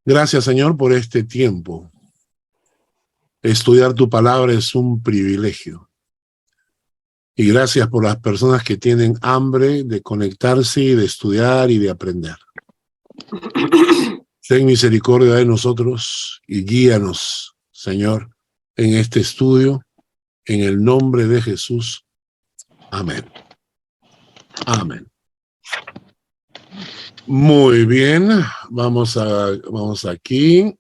Gracias, Señor, por este tiempo. Estudiar tu palabra es un privilegio. Y gracias por las personas que tienen hambre de conectarse y de estudiar y de aprender. Ten misericordia de nosotros y guíanos, Señor, en este estudio, en el nombre de Jesús. Amén. Amén. Muy bien, vamos aquí.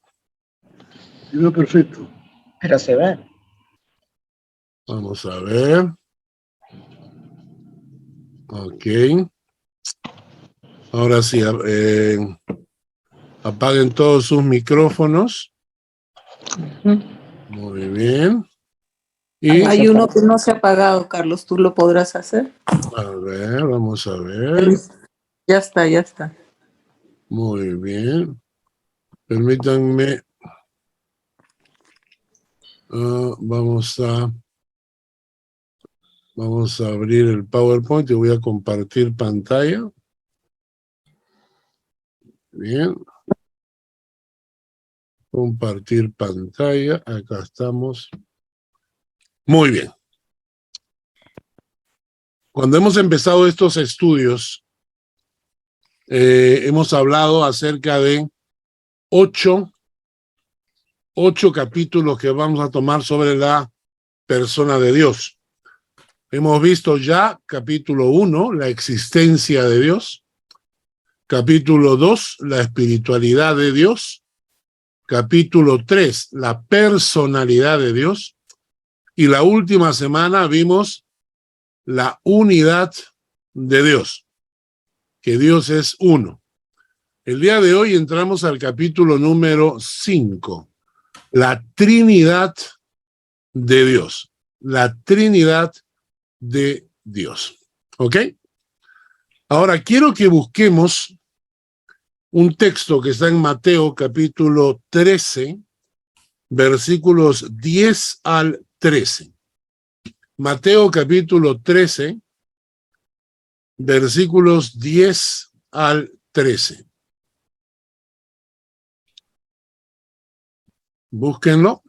Perfecto. Pero se ve. Vamos a ver. Ok. Ahora sí, apaguen todos sus micrófonos. Muy bien. Y hay uno que no se ha apagado, Carlos, ¿tú lo podrás hacer? a ver, vamos a ver. Ya está, ya está. Muy bien. Permítanme. Vamos a abrir el PowerPoint y voy a compartir pantalla. Bien. Compartir pantalla. Acá estamos. Muy bien. Cuando hemos empezado estos estudios, hemos hablado acerca de 8 capítulos que vamos a tomar sobre la persona de Dios. Hemos visto ya capítulo 1, la existencia de Dios. Capítulo 2, la espiritualidad de Dios. Capítulo 3, la personalidad de Dios. Y la última semana vimos la unidad de Dios, que Dios es uno. El día de hoy entramos al capítulo número 5, la Trinidad de Dios. La Trinidad de Dios. ¿Ok? Ahora quiero que busquemos un texto que está en Mateo capítulo 13, versículos 10 al 13. Mateo capítulo 13, versículos 10 al 13. Búsquenlo.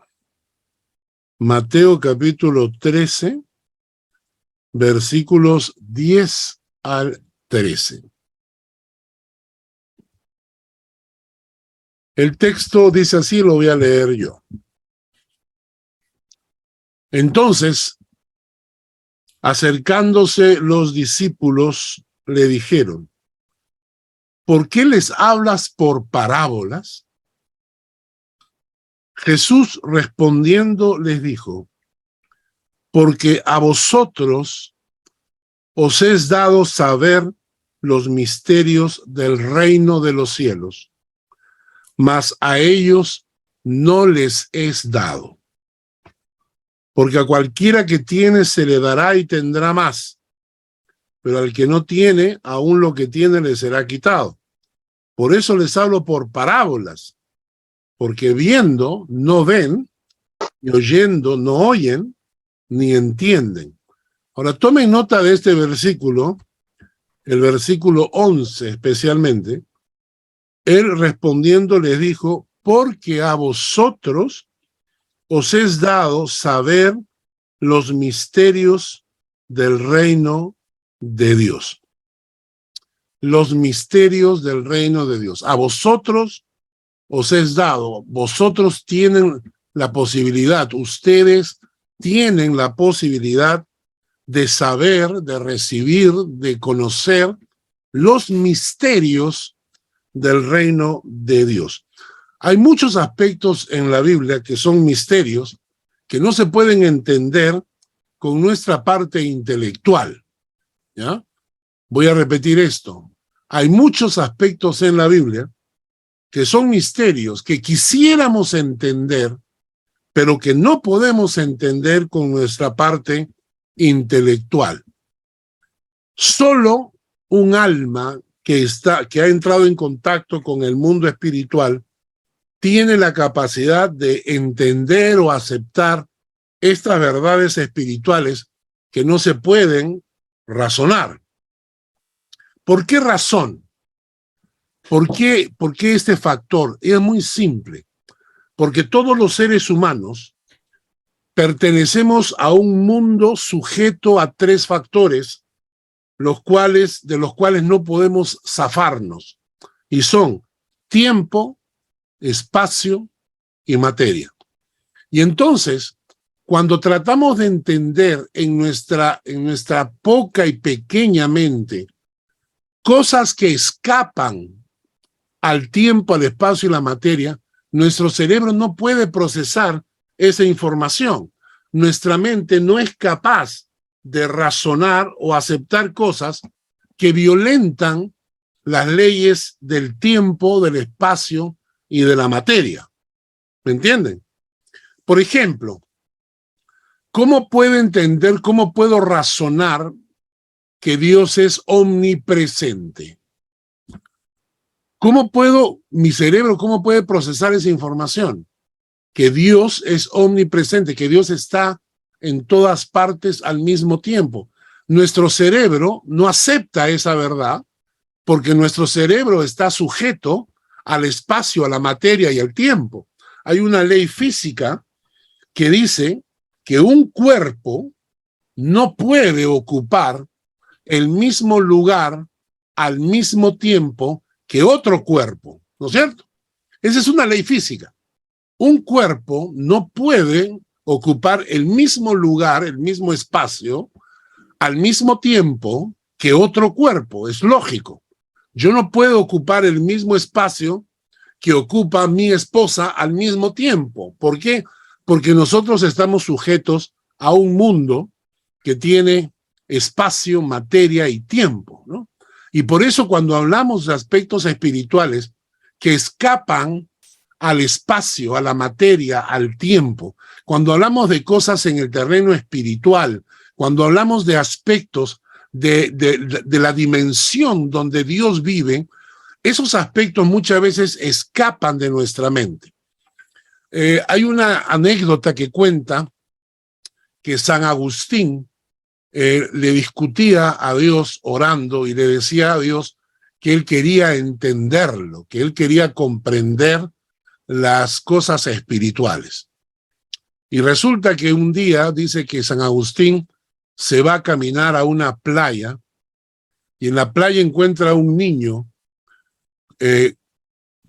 Mateo capítulo 13, versículos 10 al 13. El texto dice así, lo voy a leer yo. Entonces, acercándose los discípulos, le dijeron: ¿por qué les hablas por parábolas? Jesús respondiendo les dijo: porque a vosotros os es dado saber los misterios del reino de los cielos, mas a ellos no les es dado. Porque a cualquiera que tiene se le dará y tendrá más, pero al que no tiene, aún lo que tiene le será quitado. Por eso les hablo por parábolas, porque viendo no ven, y oyendo no oyen, ni entienden. Ahora tomen nota de este versículo, el versículo 11 especialmente. Él respondiendo les dijo: porque a vosotros os es dado saber los misterios del reino de Dios. Los misterios del reino de Dios. A vosotros os es dado. Vosotros tienen la posibilidad, ustedes tienen la posibilidad de saber, de recibir, de conocer los misterios del reino de Dios. Hay muchos aspectos en la Biblia que son misterios que no se pueden entender con nuestra parte intelectual. ¿Ya? Voy a repetir esto. Hay muchos aspectos en la Biblia que son misterios que quisiéramos entender, pero que no podemos entender con nuestra parte intelectual. Solo un alma que ha entrado en contacto con el mundo espiritual tiene la capacidad de entender o aceptar estas verdades espirituales que no se pueden razonar. ¿Por qué razón? ¿Por qué este factor? Es muy simple. Porque todos los seres humanos pertenecemos a un mundo sujeto a tres factores, de los cuales no podemos zafarnos. Y son tiempo, espacio y materia. Y entonces, cuando tratamos de entender en nuestra poca y pequeña mente cosas que escapan al tiempo, al espacio y la materia, nuestro cerebro no puede procesar esa información. Nuestra mente no es capaz de razonar o aceptar cosas que violentan las leyes del tiempo, del espacio y de la materia. ¿Me entienden? Por ejemplo, ¿cómo puedo entender, cómo puedo razonar que Dios es omnipresente? Mi cerebro, cómo puede procesar esa información? Que Dios es omnipresente, que Dios está en todas partes al mismo tiempo. Nuestro cerebro no acepta esa verdad porque nuestro cerebro está sujeto al espacio, a la materia y al tiempo. Hay una ley física que dice que un cuerpo no puede ocupar el mismo lugar al mismo tiempo que otro cuerpo, ¿no es cierto? Esa es una ley física. Un cuerpo no puede ocupar el mismo lugar, el mismo espacio, al mismo tiempo que otro cuerpo. Es lógico. Yo no puedo ocupar el mismo espacio que ocupa mi esposa al mismo tiempo. ¿Por qué? Porque nosotros estamos sujetos a un mundo que tiene espacio, materia y tiempo, ¿no? Y por eso cuando hablamos de aspectos espirituales que escapan al espacio, a la materia, al tiempo, cuando hablamos de cosas en el terreno espiritual, cuando hablamos de aspectos de la dimensión donde Dios vive, esos aspectos muchas veces escapan de nuestra mente. Hay una anécdota que cuenta que San Agustín le discutía a Dios orando y le decía a Dios que él quería entenderlo, que él quería comprender las cosas espirituales. Y resulta que un día dice que San Agustín se va a caminar a una playa y en la playa encuentra a un niño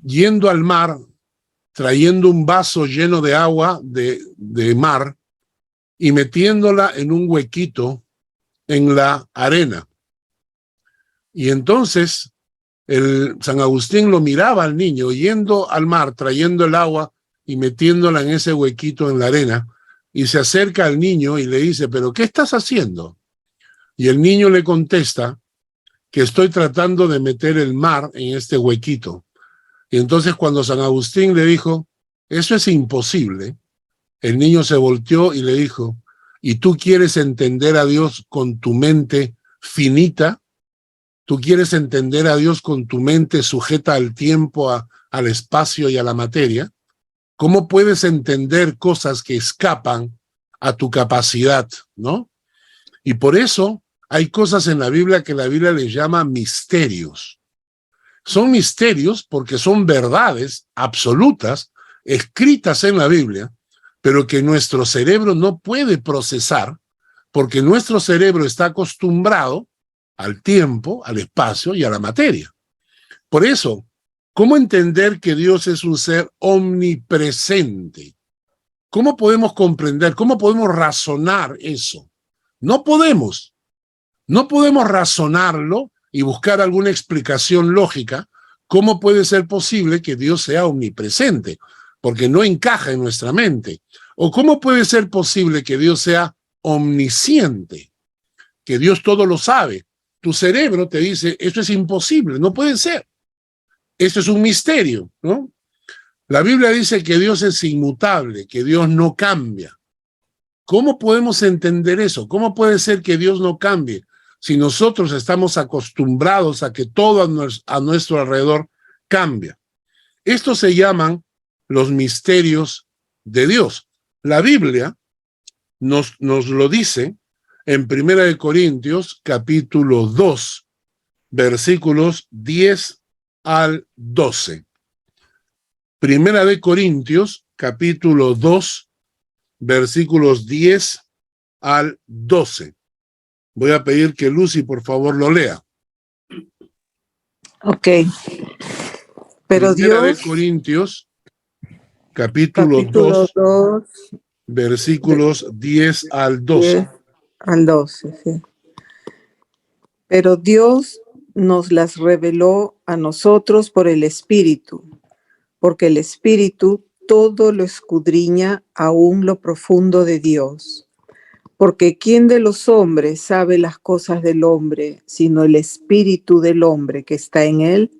yendo al mar, trayendo un vaso lleno de agua de mar y metiéndola en un huequito en la arena. Y entonces San Agustín lo miraba al niño yendo al mar, trayendo el agua y metiéndola en ese huequito en la arena, y se acerca al niño y le dice, ¿pero qué estás haciendo? Y el niño le contesta que estoy tratando de meter el mar en este huequito. Y entonces cuando San Agustín le dijo, eso es imposible, el niño se volteó y le dijo, ¿y tú quieres entender a Dios con tu mente finita? ¿Tú quieres entender a Dios con tu mente sujeta al tiempo, al espacio y a la materia? ¿Cómo puedes entender cosas que escapan a tu capacidad, no? Y por eso hay cosas en la Biblia que la Biblia les llama misterios. Son misterios porque son verdades absolutas escritas en la Biblia, pero que nuestro cerebro no puede procesar porque nuestro cerebro está acostumbrado al tiempo, al espacio y a la materia. Por eso, ¿cómo entender que Dios es un ser omnipresente? ¿Cómo podemos comprender, cómo podemos razonar eso? No podemos razonarlo y buscar alguna explicación lógica. ¿Cómo puede ser posible que Dios sea omnipresente? Porque no encaja en nuestra mente. ¿O cómo puede ser posible que Dios sea omnisciente? Que Dios todo lo sabe. Tu cerebro te dice, esto es imposible, no puede ser. Esto es un misterio, ¿no? La Biblia dice que Dios es inmutable, que Dios no cambia. ¿Cómo podemos entender eso? ¿Cómo puede ser que Dios no cambie si nosotros estamos acostumbrados a que todo a nuestro alrededor cambia? Estos se llaman los misterios de Dios. La Biblia nos lo dice en 1 Corintios capítulo 2, versículos 10 al 12. Primera de Corintios, capítulo 2, versículos 10 al 12. Voy a pedir que Lucy, por favor, lo lea. Ok. Pero Primera de Dios, Corintios, capítulo capítulo 2, 2, versículos 10 al 12. 10 al 12, sí. Pero Dios nos las reveló a nosotros por el Espíritu, porque el Espíritu todo lo escudriña aún lo profundo de Dios. Porque ¿quién de los hombres sabe las cosas del hombre, sino el Espíritu del hombre que está en él?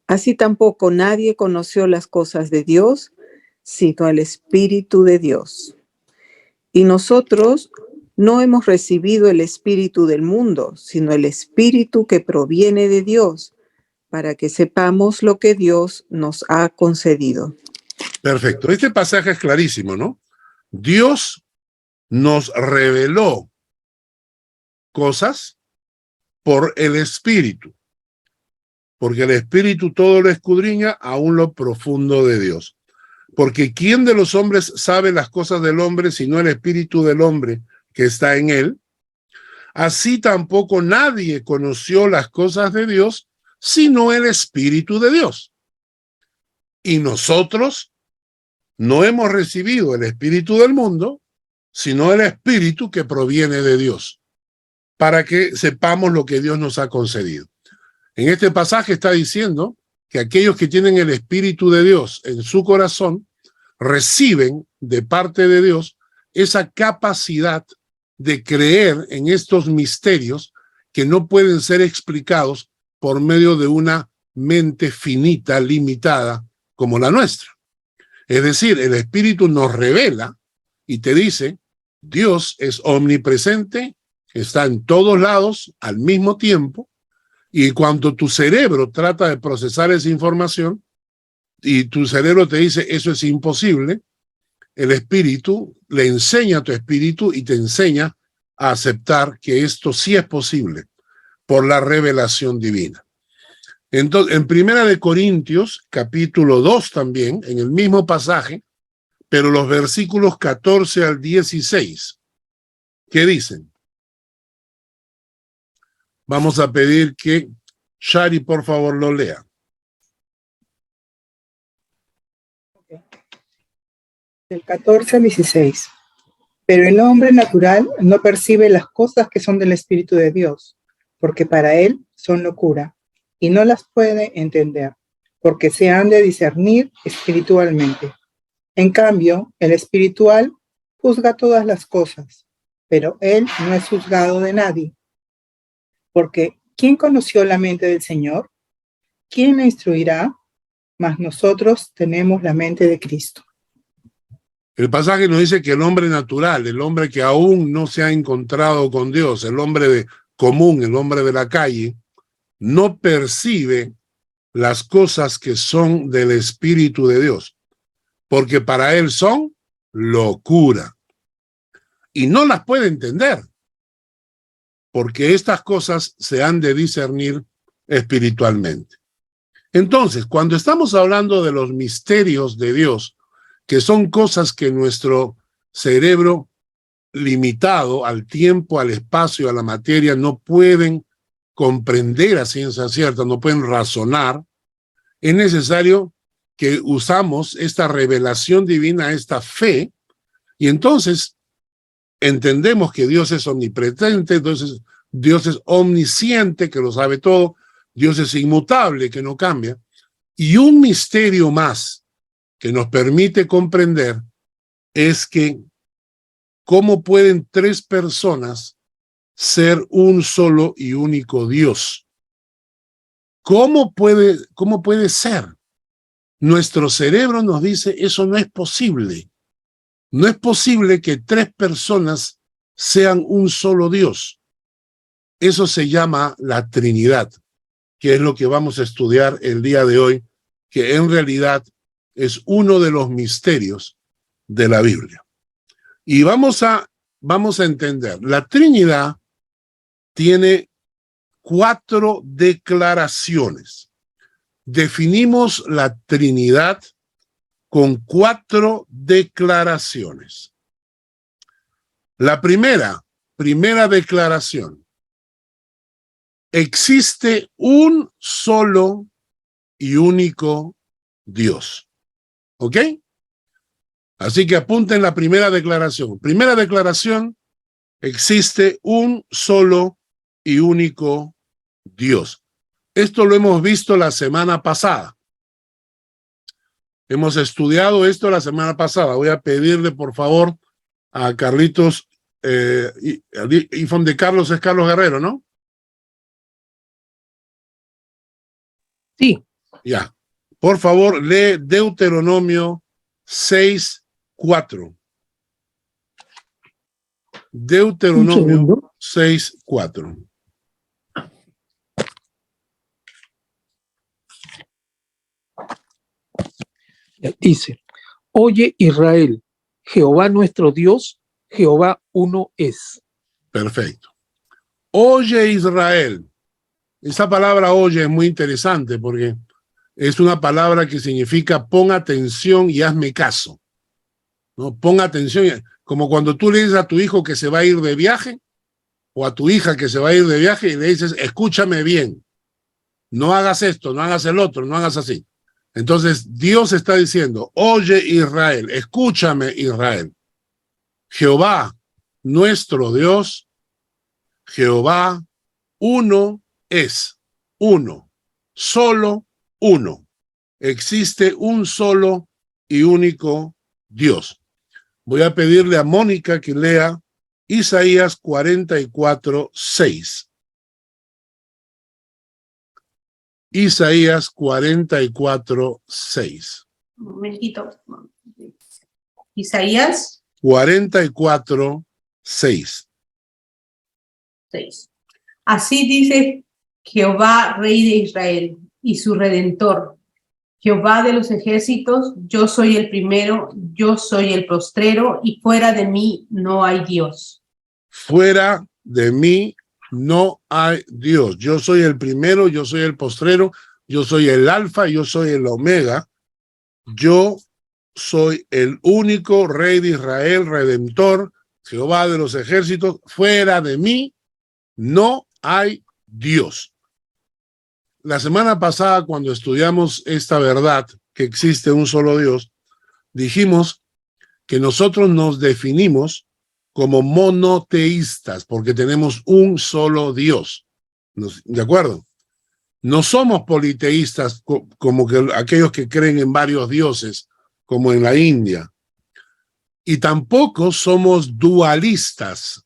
Así tampoco nadie conoció las cosas de Dios, sino el Espíritu de Dios. Y nosotros no hemos recibido el Espíritu del mundo, sino el Espíritu que proviene de Dios, para que sepamos lo que Dios nos ha concedido. Perfecto. Este pasaje es clarísimo, ¿no? Dios nos reveló cosas por el Espíritu, porque el Espíritu todo lo escudriña aún lo profundo de Dios. Porque ¿quién de los hombres sabe las cosas del hombre sino el Espíritu del hombre que está en él? Así tampoco nadie conoció las cosas de Dios sino el Espíritu de Dios. Y nosotros no hemos recibido el Espíritu del mundo, sino el Espíritu que proviene de Dios, para que sepamos lo que Dios nos ha concedido. En este pasaje está diciendo que aquellos que tienen el Espíritu de Dios en su corazón reciben de parte de Dios esa capacidad de creer en estos misterios que no pueden ser explicados por medio de una mente finita, limitada, como la nuestra. Es decir, el Espíritu nos revela y te dice, Dios es omnipresente, está en todos lados al mismo tiempo, y cuando tu cerebro trata de procesar esa información y tu cerebro te dice eso es imposible, el Espíritu le enseña a tu espíritu y te enseña a aceptar que esto sí es posible por la revelación divina. Entonces, en Primera de Corintios, capítulo 2 también, en el mismo pasaje, pero los versículos 14 al 16, ¿qué dicen? Vamos a pedir que Shari, por favor, lo lea. Del 14 al 16. Pero el hombre natural no percibe las cosas que son del Espíritu de Dios, porque para él son locura, y no las puede entender, porque se han de discernir espiritualmente. En cambio, el espiritual juzga todas las cosas, pero él no es juzgado de nadie. Porque ¿quién conoció la mente del Señor? ¿Quién le instruirá? Mas nosotros tenemos la mente de Cristo. El pasaje nos dice que el hombre natural, el hombre que aún no se ha encontrado con Dios, el hombre común, el hombre de la calle, no percibe las cosas que son del Espíritu de Dios, porque para él son locura. Y no las puede entender, porque estas cosas se han de discernir espiritualmente. Entonces, cuando estamos hablando de los misterios de Dios, que son cosas que nuestro cerebro limitado al tiempo, al espacio, a la materia, no pueden comprender a ciencia cierta, no pueden razonar, es necesario que usamos esta revelación divina, esta fe, y entonces entendemos que Dios es omnipresente, entonces Dios es omnisciente, que lo sabe todo, Dios es inmutable, que no cambia, y un misterio más que nos permite comprender es que cómo pueden tres personas ser un solo y único Dios. ¿Cómo puede ser? Nuestro cerebro nos dice eso no es posible. No es posible que tres personas sean un solo Dios. Eso se llama la Trinidad, que es lo que vamos a estudiar el día de hoy, que en realidad es uno de los misterios de la Biblia. Y vamos a entender, la Trinidad tiene 4 declaraciones. definimos la Trinidad con 4 declaraciones. La primera declaración: existe un solo y único Dios. ¿Ok? Así que apunten la primera declaración. Primera declaración: existe un solo y único Dios. Esto lo hemos visto la semana pasada. Hemos estudiado esto la semana pasada. Voy a pedirle, por favor, a Carlitos, de Carlos es Carlos Guerrero, ¿no? Sí. Ya. Por favor, lee Deuteronomio 6:4. Deuteronomio 6:4. Dice: oye Israel, Jehová nuestro Dios, Jehová uno es. Perfecto. Oye Israel. Esa palabra oye es muy interesante porque es una palabra que significa pon atención y hazme caso, ¿no? Pon atención, como cuando tú le dices a tu hijo que se va a ir de viaje o a tu hija que se va a ir de viaje y le dices, escúchame bien, no hagas esto, no hagas el otro, no hagas así. Entonces Dios está diciendo, oye Israel, escúchame Israel, Jehová nuestro Dios, Jehová uno es, uno, solo uno. Existe un solo y único Dios. Voy a pedirle a Mónica que lea Isaías 44:6. Isaías 44:6. Un momentito. Isaías 44:6. 6. Así dice Jehová, Rey de Israel, y su Redentor, Jehová de los ejércitos: yo soy el primero, yo soy el postrero, y fuera de mí no hay Dios. Fuera de mí no hay Dios. Yo soy el primero, yo soy el postrero, yo soy el alfa, yo soy el omega. Yo soy el único Rey de Israel, Redentor, Jehová de los ejércitos. Fuera de mí no hay Dios. La semana pasada, cuando estudiamos esta verdad, que existe un solo Dios, dijimos que nosotros nos definimos como monoteístas, porque tenemos un solo Dios. ¿De acuerdo? No somos politeístas como que aquellos que creen en varios dioses, como en la India. Y tampoco somos dualistas,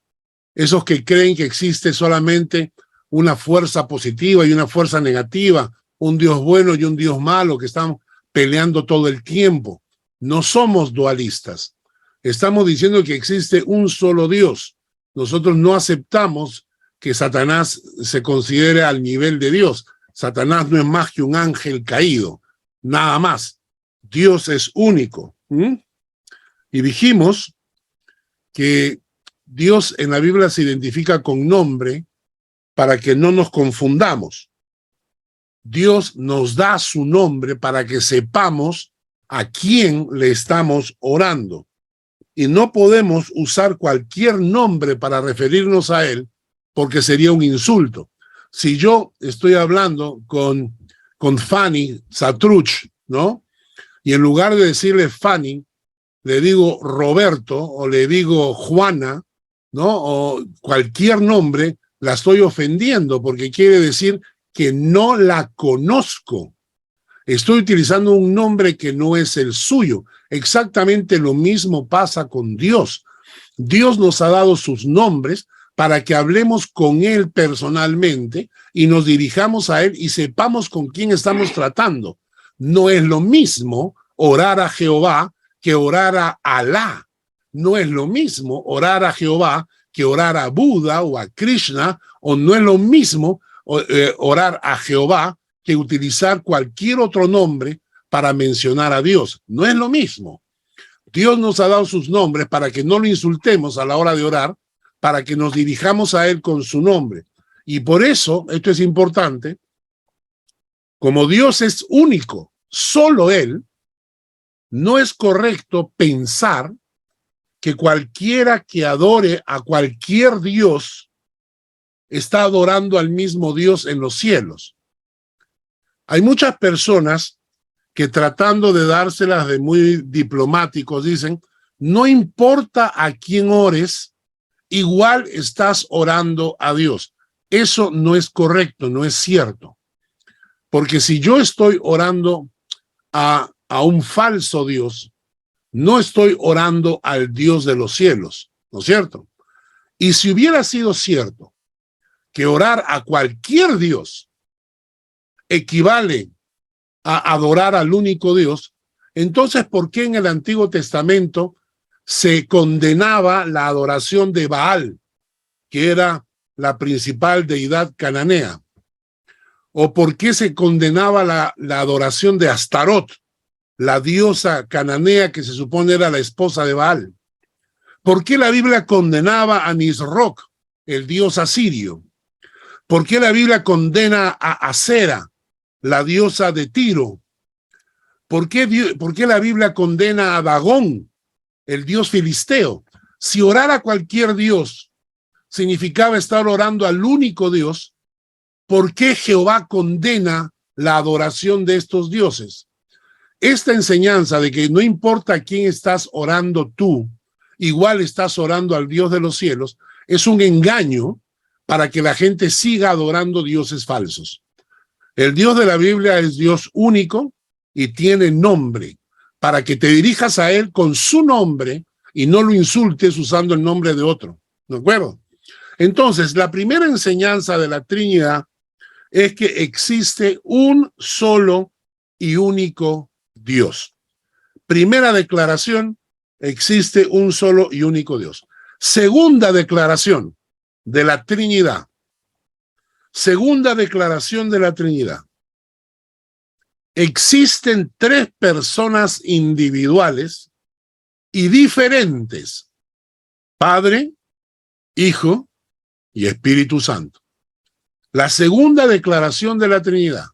esos que creen que existe solamente una fuerza positiva y una fuerza negativa, un Dios bueno y un Dios malo que están peleando todo el tiempo. No somos dualistas. Estamos diciendo que existe un solo Dios. Nosotros no aceptamos que Satanás se considere al nivel de Dios. Satanás no es más que un ángel caído, nada más. Dios es único. Y dijimos que Dios en la Biblia se identifica con nombre para que no nos confundamos. Dios nos da su nombre para que sepamos a quién le estamos orando. Y no podemos usar cualquier nombre para referirnos a él porque sería un insulto. Si yo estoy hablando con Fanny Satruch, ¿no? Y en lugar de decirle Fanny, le digo Roberto o le digo Juana, ¿no? O cualquier nombre, la estoy ofendiendo porque quiere decir que no la conozco. Estoy utilizando un nombre que no es el suyo. Exactamente lo mismo pasa con Dios. Dios nos ha dado sus nombres para que hablemos con Él personalmente y nos dirijamos a Él y sepamos con quién estamos tratando. No es lo mismo orar a Jehová que orar a Alá. No es lo mismo orar a Jehová que orar a Buda o a Krishna, o no es lo mismo orar a Jehová que utilizar cualquier otro nombre para mencionar a Dios. No es lo mismo. Dios nos ha dado sus nombres para que no lo insultemos a la hora de orar, para que nos dirijamos a Él con su nombre. Y por eso, esto es importante, Como Dios es único, solo Él, no es correcto pensar que cualquiera que adore a cualquier Dios está adorando al mismo Dios en los cielos. Hay muchas personas que tratando de dárselas de muy diplomáticos dicen, no importa a quién ores, igual estás orando a Dios. Eso no es correcto, no es cierto. Porque si yo estoy orando a un falso Dios, no estoy orando al Dios de los cielos, ¿no es cierto? Y si hubiera sido cierto que orar a cualquier Dios equivale a adorar al único Dios, entonces, ¿por qué en el Antiguo Testamento se condenaba la adoración de Baal, que era la principal deidad cananea? ¿O por qué se condenaba la adoración de Astarot, la diosa cananea que se supone era la esposa de Baal? ¿Por qué la Biblia condenaba a Nisroch, el dios asirio? ¿Por qué la Biblia condena a Asera, la diosa de Tiro? ¿Por qué la Biblia condena a Dagón, el dios filisteo? Si orar a cualquier dios significaba estar orando al único Dios, ¿por qué Jehová condena la adoración de estos dioses? Esta enseñanza de que no importa a quién estás orando tú, igual estás orando al Dios de los cielos, es un engaño para que la gente siga adorando dioses falsos. El Dios de la Biblia es Dios único y tiene nombre, para que te dirijas a Él con su nombre y no lo insultes usando el nombre de otro. ¿De acuerdo? Entonces, la primera enseñanza de la Trinidad es que existe un solo y único Dios. Primera declaración, existe un solo y único Dios. Segunda declaración de la Trinidad. Segunda declaración de la Trinidad. Existen tres personas individuales y diferentes: Padre, Hijo y Espíritu Santo. La segunda declaración de la Trinidad.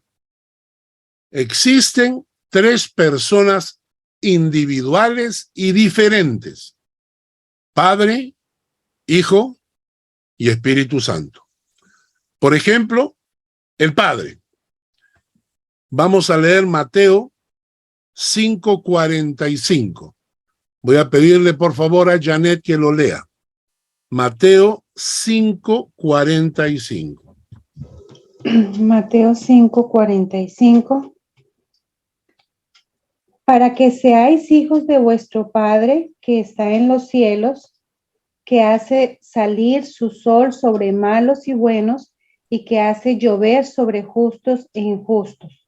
Existen tres personas individuales y diferentes: Padre, Hijo y Espíritu Santo. Por ejemplo, el Padre. Vamos a leer Mateo 5:45. Voy a pedirle por favor a Janet que lo lea. Mateo 5:45. Mateo 5:45. Para que seáis hijos de vuestro Padre que está en los cielos, que hace salir su sol sobre malos y buenos, y que hace llover sobre justos e injustos.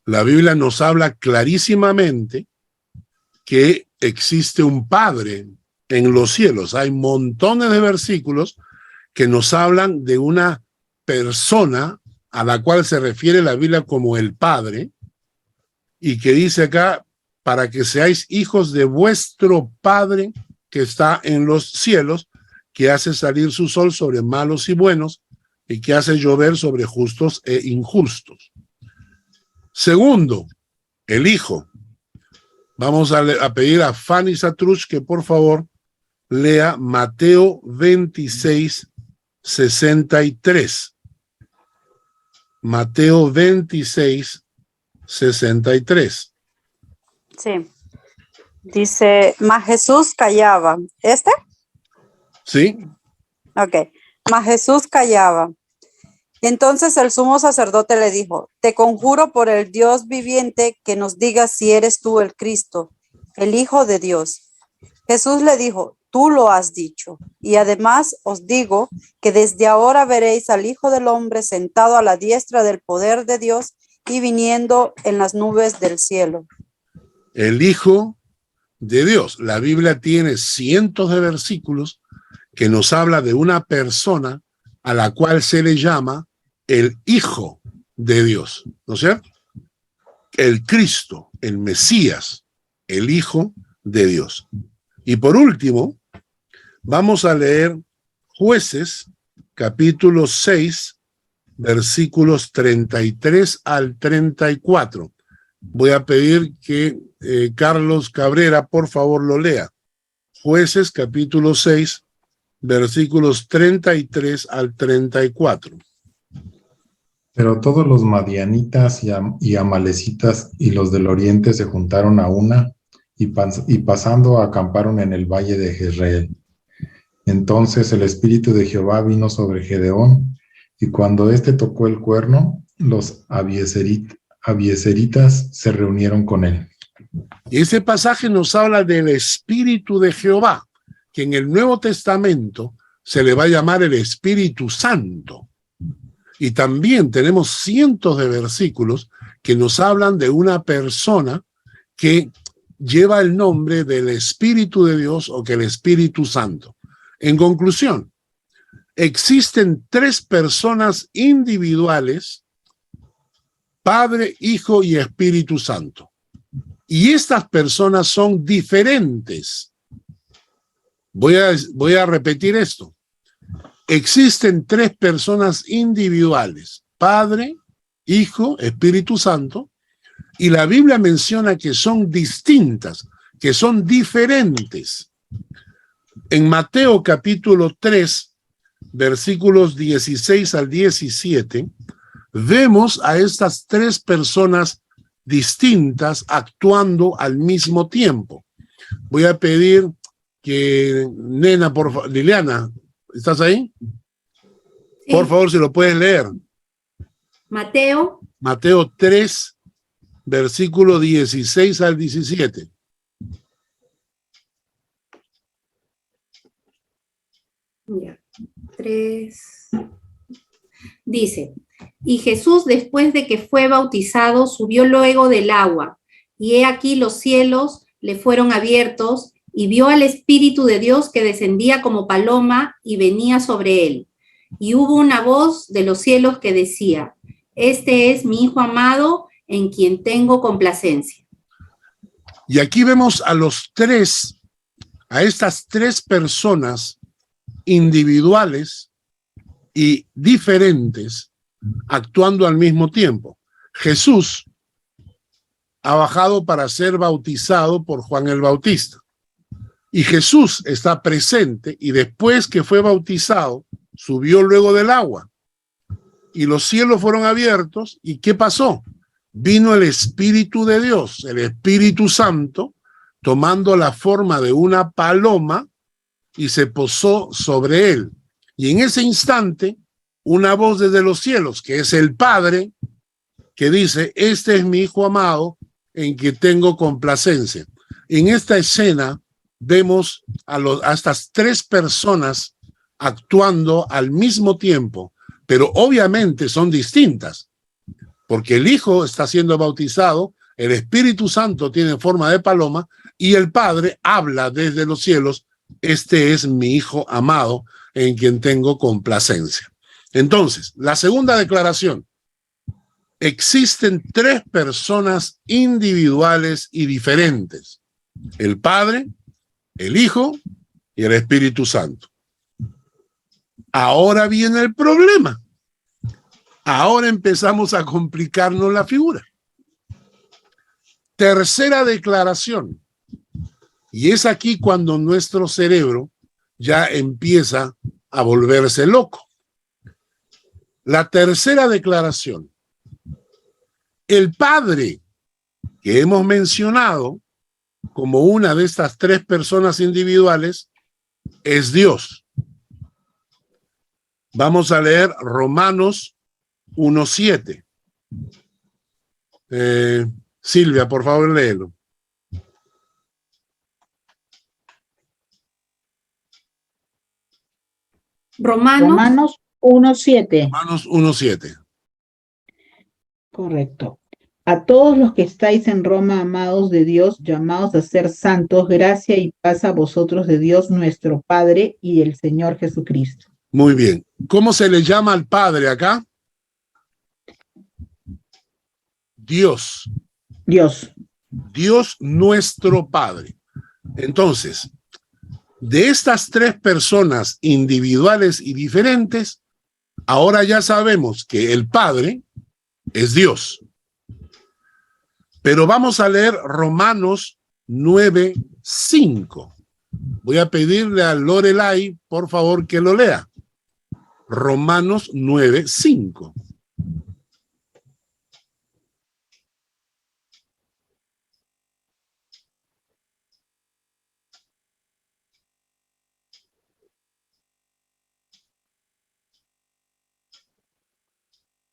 La Biblia nos habla clarísimamente que existe un Padre en los cielos. Hay montones de versículos que nos hablan de una persona a la cual se refiere la Biblia como el Padre, y que dice acá, para que seáis hijos de vuestro Padre que está en los cielos, que hace salir su sol sobre malos y buenos, y que hace llover sobre justos e injustos. Segundo, el Hijo. Vamos a pedir a Fanny Satruch que por favor lea Mateo 26:63. Mateo 26:63. Sí. Dice, mas Jesús callaba. ¿Este? ¿Sí? Ok. Mas Jesús callaba. Entonces el sumo sacerdote le dijo, te conjuro por el Dios viviente que nos digas si eres tú el Cristo, el Hijo de Dios. Jesús le dijo, tú lo has dicho. Y además os digo que desde ahora veréis al Hijo del Hombre sentado a la diestra del poder de Dios y viniendo en las nubes del cielo. El Hijo de Dios. La Biblia tiene cientos de versículos que nos habla de una persona a la cual se le llama el Hijo de Dios, ¿no es cierto? El Cristo, el Mesías, el Hijo de Dios. Y por último, vamos a leer Jueces, capítulo 6, versículos 33 al 34. Voy a pedir que Carlos Cabrera, por favor, lo lea. Jueces, capítulo 6, versículos 33 al 34. Pero todos los madianitas y amalecitas y los del oriente se juntaron a una y pasando acamparon en el valle de Jezreel. Entonces el espíritu de Jehová vino sobre Gedeón, y cuando éste tocó el cuerno, los abiezeritas se reunieron con él. Y ese pasaje nos habla del Espíritu de Jehová, que en el Nuevo Testamento se le va a llamar el Espíritu Santo. Y también tenemos cientos de versículos que nos hablan de una persona que lleva el nombre del Espíritu de Dios o que el Espíritu Santo. En conclusión, existen tres personas individuales, Padre, Hijo y Espíritu Santo. Y estas personas son diferentes. Voy a repetir esto. Existen tres personas individuales, Padre, Hijo, Espíritu Santo, y la Biblia menciona que son distintas, que son diferentes. En Mateo capítulo 3, versículos 16 al 17, vemos a estas tres personas distintas actuando al mismo tiempo. Voy a pedir que, nena, por favor, Liliana, ¿estás ahí? Sí. Por favor, si lo puedes leer. Mateo, Mateo 3, versículo 16 al 17. ya, 3. Dice, y Jesús después de que fue bautizado subió luego del agua, y he aquí los cielos le fueron abiertos, y vio al Espíritu de Dios que descendía como paloma y venía sobre él. Y hubo una voz de los cielos que decía, este es mi Hijo amado, en quien tengo complacencia. Y aquí vemos a estas tres personas individuales y diferentes actuando al mismo tiempo. Jesús ha bajado para ser bautizado por Juan el Bautista. Y Jesús está presente y después que fue bautizado, subió luego del agua. Y los cielos fueron abiertos. ¿Y qué pasó? Vino el Espíritu de Dios, el Espíritu Santo, tomando la forma de una paloma y se posó sobre él. Y en ese instante, una voz desde los cielos, que es el Padre, que dice, este es mi Hijo amado, en que tengo complacencia. En esta escena vemos a estas tres personas actuando al mismo tiempo, pero obviamente son distintas, porque el Hijo está siendo bautizado, el Espíritu Santo tiene forma de paloma y el Padre habla desde los cielos, este es mi Hijo amado, en quien tengo complacencia. Entonces, la segunda declaración, existen tres personas individuales y diferentes, el Padre, el Hijo y el Espíritu Santo. Ahora viene el problema. Ahora empezamos a complicarnos la figura. Tercera declaración. Y es aquí cuando nuestro cerebro ya empieza a volverse loco. La tercera declaración. El Padre, que hemos mencionado como una de estas tres personas individuales, es Dios. Vamos a leer Romanos 1:7. Silvia, por favor, léelo. Romanos 1:7. Romanos 1:7. Correcto. A todos los que estáis en Roma, amados de Dios, llamados a ser santos, gracia y paz a vosotros de Dios nuestro Padre y el Señor Jesucristo. Muy bien. ¿Cómo se le llama al Padre acá? Dios. Dios. Dios nuestro Padre. Entonces, de estas tres personas individuales y diferentes, Ahora ya sabemos que el Padre es Dios. Pero vamos a leer Romanos 9:5. Voy a pedirle a Lorelai, por favor, que lo lea. Romanos 9:5.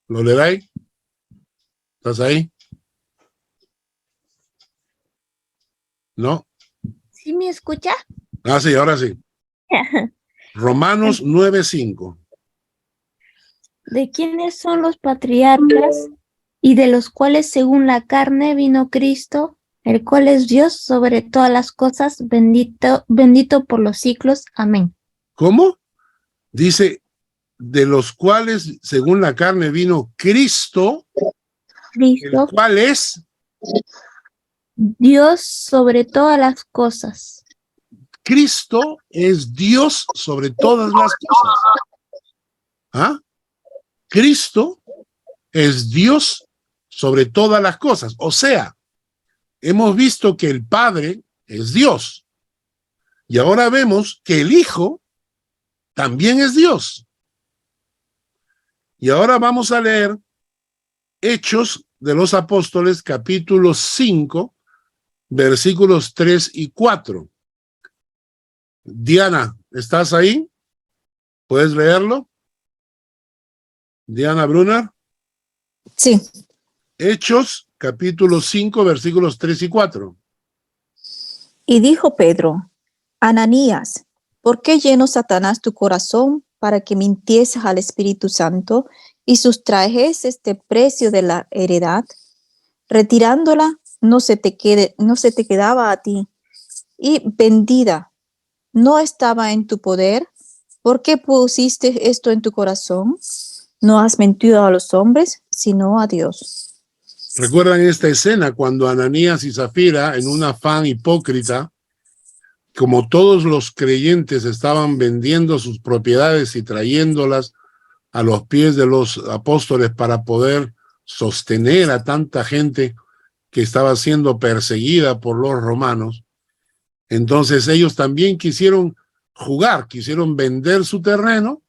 Lorelai, ¿estás ahí? ¿No? ¿Sí me escucha? Ah, sí, ahora sí. Romanos 9:5. ¿De quiénes son los patriarcas y de los cuales según la carne vino Cristo, el cual es Dios sobre todas las cosas, bendito por los siglos? Amén. ¿Cómo? Dice, de los cuales según la carne vino Cristo, el Cristo, cual es Dios sobre todas las cosas. Cristo es Dios sobre todas las cosas. ¿Ah? Cristo es Dios sobre todas las cosas. O sea, hemos visto que el Padre es Dios. Y ahora vemos que el Hijo también es Dios. Y ahora vamos a leer Hechos de los Apóstoles, capítulo 5, versículos 3 y 4. Diana, ¿estás ahí? ¿Puedes leerlo? Diana Brunner. Sí. Hechos, capítulo 5, versículos 3 y 4. Y dijo Pedro, Ananías, ¿por qué llenó Satanás tu corazón para que mintieses al Espíritu Santo y sustrajeses este precio de la heredad? Retirándola no se te quedaba a ti, y vendida no estaba en tu poder. ¿Por qué pusiste esto en tu corazón? No has mentido a los hombres, sino a Dios. ¿Recuerdan esta escena cuando Ananías y Zafira, en un afán hipócrita, como todos los creyentes estaban vendiendo sus propiedades y trayéndolas a los pies de los apóstoles para poder sostener a tanta gente que estaba siendo perseguida por los romanos? Entonces ellos también quisieron jugar, quisieron vender su terreno,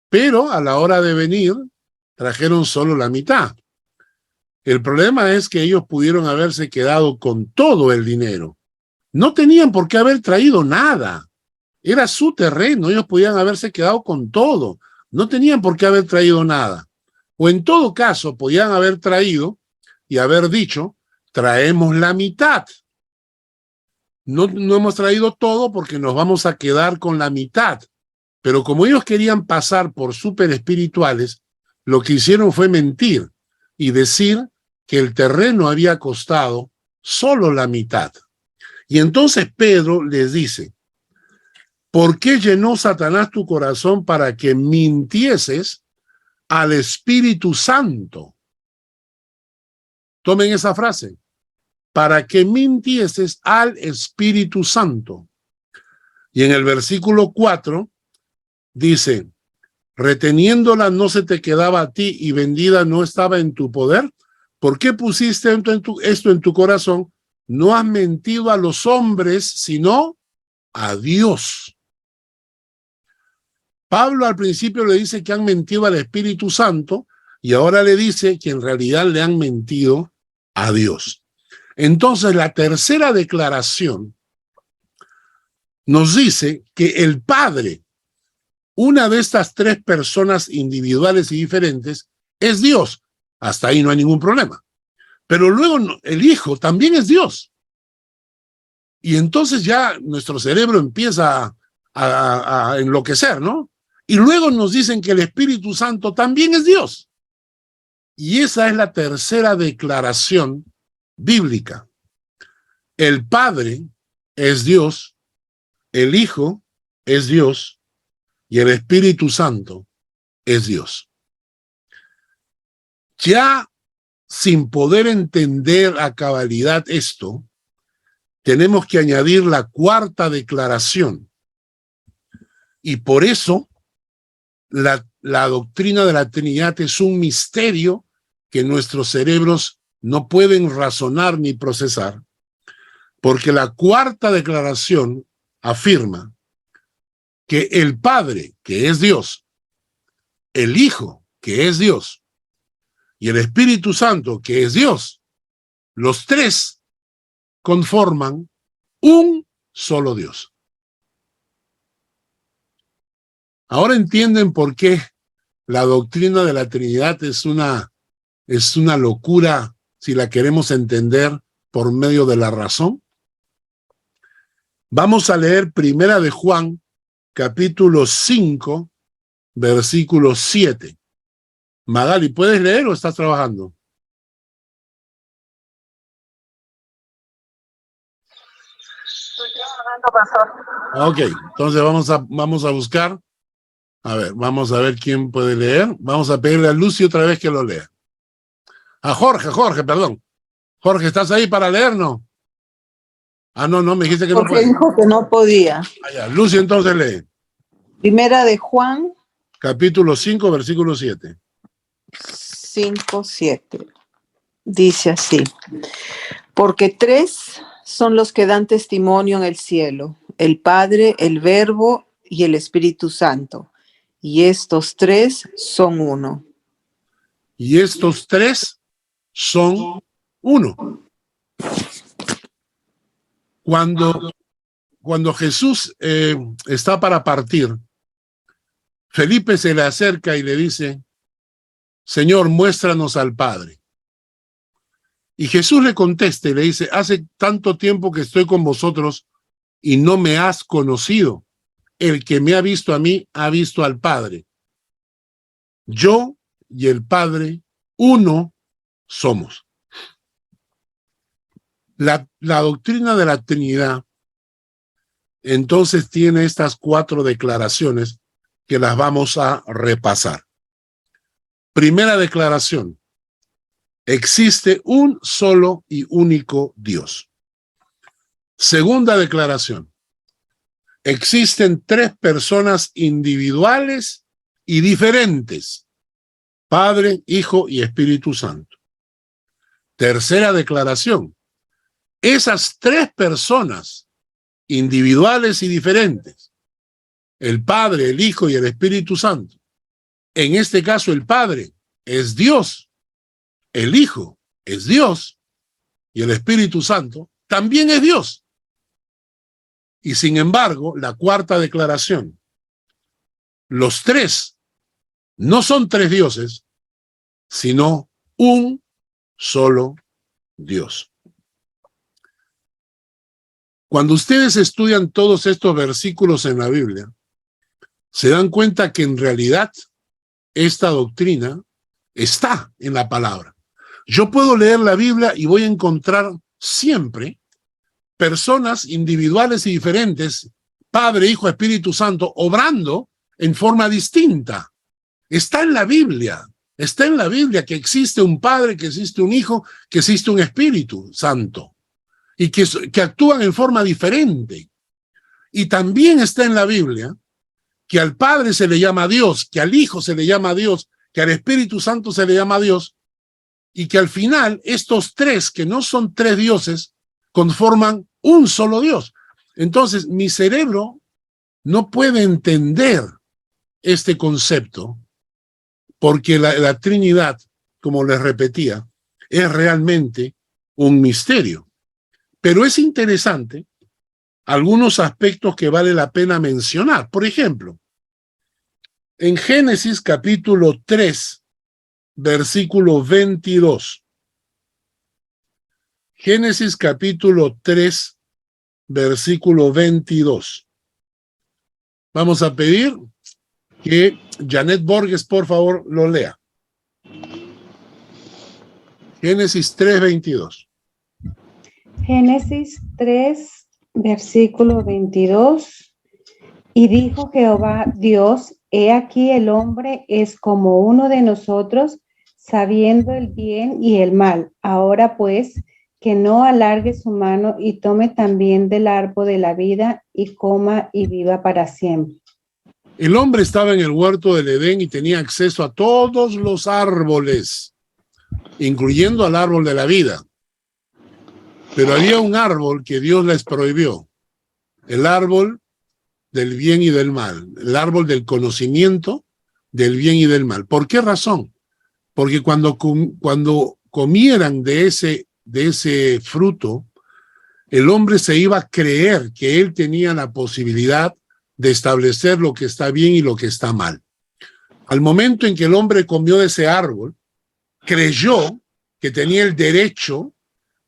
pero a la hora de venir trajeron solo la mitad. El problema es que ellos pudieron haberse quedado con todo el dinero. No tenían por qué haber traído nada. Era su terreno, ellos podían haberse quedado con todo. No tenían por qué haber traído nada. O en todo caso, podían haber traído y haber dicho, traemos la mitad. No hemos traído todo porque nos vamos a quedar con la mitad. Pero como ellos querían pasar por súper espirituales, lo que hicieron fue mentir y decir que el terreno había costado solo la mitad. Y entonces Pedro les dice, ¿por qué llenó Satanás tu corazón para que mintieses al Espíritu Santo? Tomen esa frase. Para que mintieses al Espíritu Santo. Y en el versículo 4 dice, reteniéndola no se te quedaba a ti y vendida no estaba en tu poder. ¿Por qué pusiste esto en tu corazón? No has mentido a los hombres, sino a Dios. Pablo al principio le dice que han mentido al Espíritu Santo y ahora le dice que en realidad le han mentido a Dios. Entonces la tercera declaración nos dice que el Padre, una de estas tres personas individuales y diferentes, es Dios. Hasta ahí no hay ningún problema. Pero luego el Hijo también es Dios. Y entonces ya nuestro cerebro empieza a enloquecer, ¿no? Y luego nos dicen que el Espíritu Santo también es Dios. Y esa es la tercera declaración bíblica. El Padre es Dios, el Hijo es Dios y el Espíritu Santo es Dios. Ya sin poder entender a cabalidad esto, tenemos que añadir la cuarta declaración. Y por eso, la la doctrina de la Trinidad es un misterio que nuestros cerebros no pueden razonar ni procesar, porque la cuarta declaración afirma que el Padre, que es Dios, el Hijo, que es Dios, y el Espíritu Santo, que es Dios, los tres conforman un solo Dios. Ahora entienden por qué la doctrina de la Trinidad es una locura si la queremos entender por medio de la razón. Vamos a leer Primera de Juan, capítulo 5, versículo 7. Magali, ¿puedes leer o estás trabajando? Estoy trabajando, pastor. Ok, entonces vamos a buscar. A ver, vamos a ver quién puede leer. Vamos a pedirle a Lucy otra vez que lo lea. A Jorge, perdón. Jorge, ¿estás ahí para leer, no? Ah, no, me dijiste que no Porque puede. dijo que no podía. Ah, ya. Lucy, entonces lee. Primera de Juan Capítulo 5, versículo 7. 5:7. Dice así: porque tres son los que dan testimonio en el cielo, el Padre, el Verbo y el Espíritu Santo, y estos tres son uno. Y estos tres son uno. Cuando Jesús está para partir, Felipe se le acerca y le dice: Señor, muéstranos al Padre. Y Jesús le contesta y le dice: hace tanto tiempo que estoy con vosotros y no me has conocido. El que me ha visto a mí, ha visto al Padre. Yo y el Padre, uno somos. La doctrina de la Trinidad, entonces, tiene estas 4 declaraciones que las vamos a repasar. Primera declaración: existe un solo y único Dios. Segunda declaración: existen 3 personas individuales y diferentes: Padre, Hijo y Espíritu Santo. Tercera declaración: esas 3 personas individuales y diferentes, el Padre, el Hijo y el Espíritu Santo. En este caso, el Padre es Dios, el Hijo es Dios y el Espíritu Santo también es Dios. Y sin embargo, la cuarta declaración: los 3 no son 3 dioses, sino un solo Dios. Cuando ustedes estudian todos estos versículos en la Biblia, se dan cuenta que en realidad esta doctrina está en la palabra. Yo puedo leer la Biblia y voy a encontrar siempre personas individuales y diferentes, Padre, Hijo, Espíritu Santo, obrando en forma distinta. Está en la Biblia que existe un Padre, que existe un Hijo, que existe un Espíritu Santo, y que actúan en forma diferente. Y también está en la Biblia que al Padre se le llama Dios, que al Hijo se le llama Dios, que al Espíritu Santo se le llama Dios, y que al final estos 3, que no son 3 dioses, conforman un solo Dios. Entonces, mi cerebro no puede entender este concepto, porque la Trinidad, como les repetía, es realmente un misterio. Pero es interesante algunos aspectos que vale la pena mencionar. Por ejemplo, en Génesis capítulo 3, versículo 22. Génesis capítulo 3, versículo 22. Vamos a pedir que Janet Borges, por favor, lo lea. Génesis 3, 22. Génesis 3, versículo 22. Y dijo Jehová Dios: he aquí el hombre es como uno de nosotros, sabiendo el bien y el mal. Ahora pues, que no alargue su mano y tome también del árbol de la vida y coma y viva para siempre. El hombre estaba en el huerto del Edén y tenía acceso a todos los árboles, incluyendo al árbol de la vida. Pero había un árbol que Dios les prohibió, el árbol del bien y del mal, el árbol del conocimiento del bien y del mal. ¿Por qué razón? Porque cuando comieran de ese fruto, el hombre se iba a creer que él tenía la posibilidad de establecer lo que está bien y lo que está mal. Al momento en que el hombre comió de ese árbol, creyó que tenía el derecho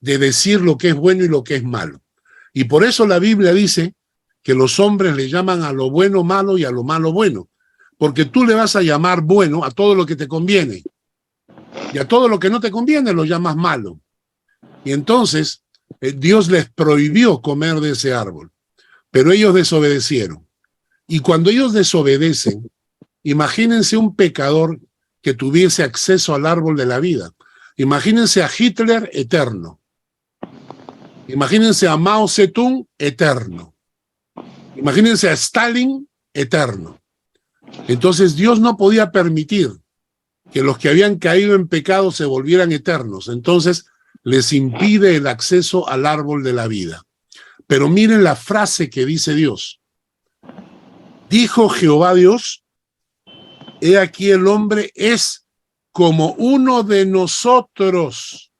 de decir lo que es bueno y lo que es malo. Y por eso la Biblia dice que los hombres le llaman a lo bueno malo y a lo malo bueno, porque tú le vas a llamar bueno a todo lo que te conviene y a todo lo que no te conviene lo llamas malo. Y entonces Dios les prohibió comer de ese árbol, pero ellos desobedecieron. Y cuando ellos desobedecen, imagínense un pecador que tuviese acceso al árbol de la vida. Imagínense a Hitler eterno. Imagínense a Mao Zedong eterno. Imagínense a Stalin eterno. Entonces Dios no podía permitir que los que habían caído en pecado se volvieran eternos. Entonces les impide el acceso al árbol de la vida. Pero miren la frase que dice Dios. Dijo Jehová Dios, he aquí el hombre es como uno de nosotros.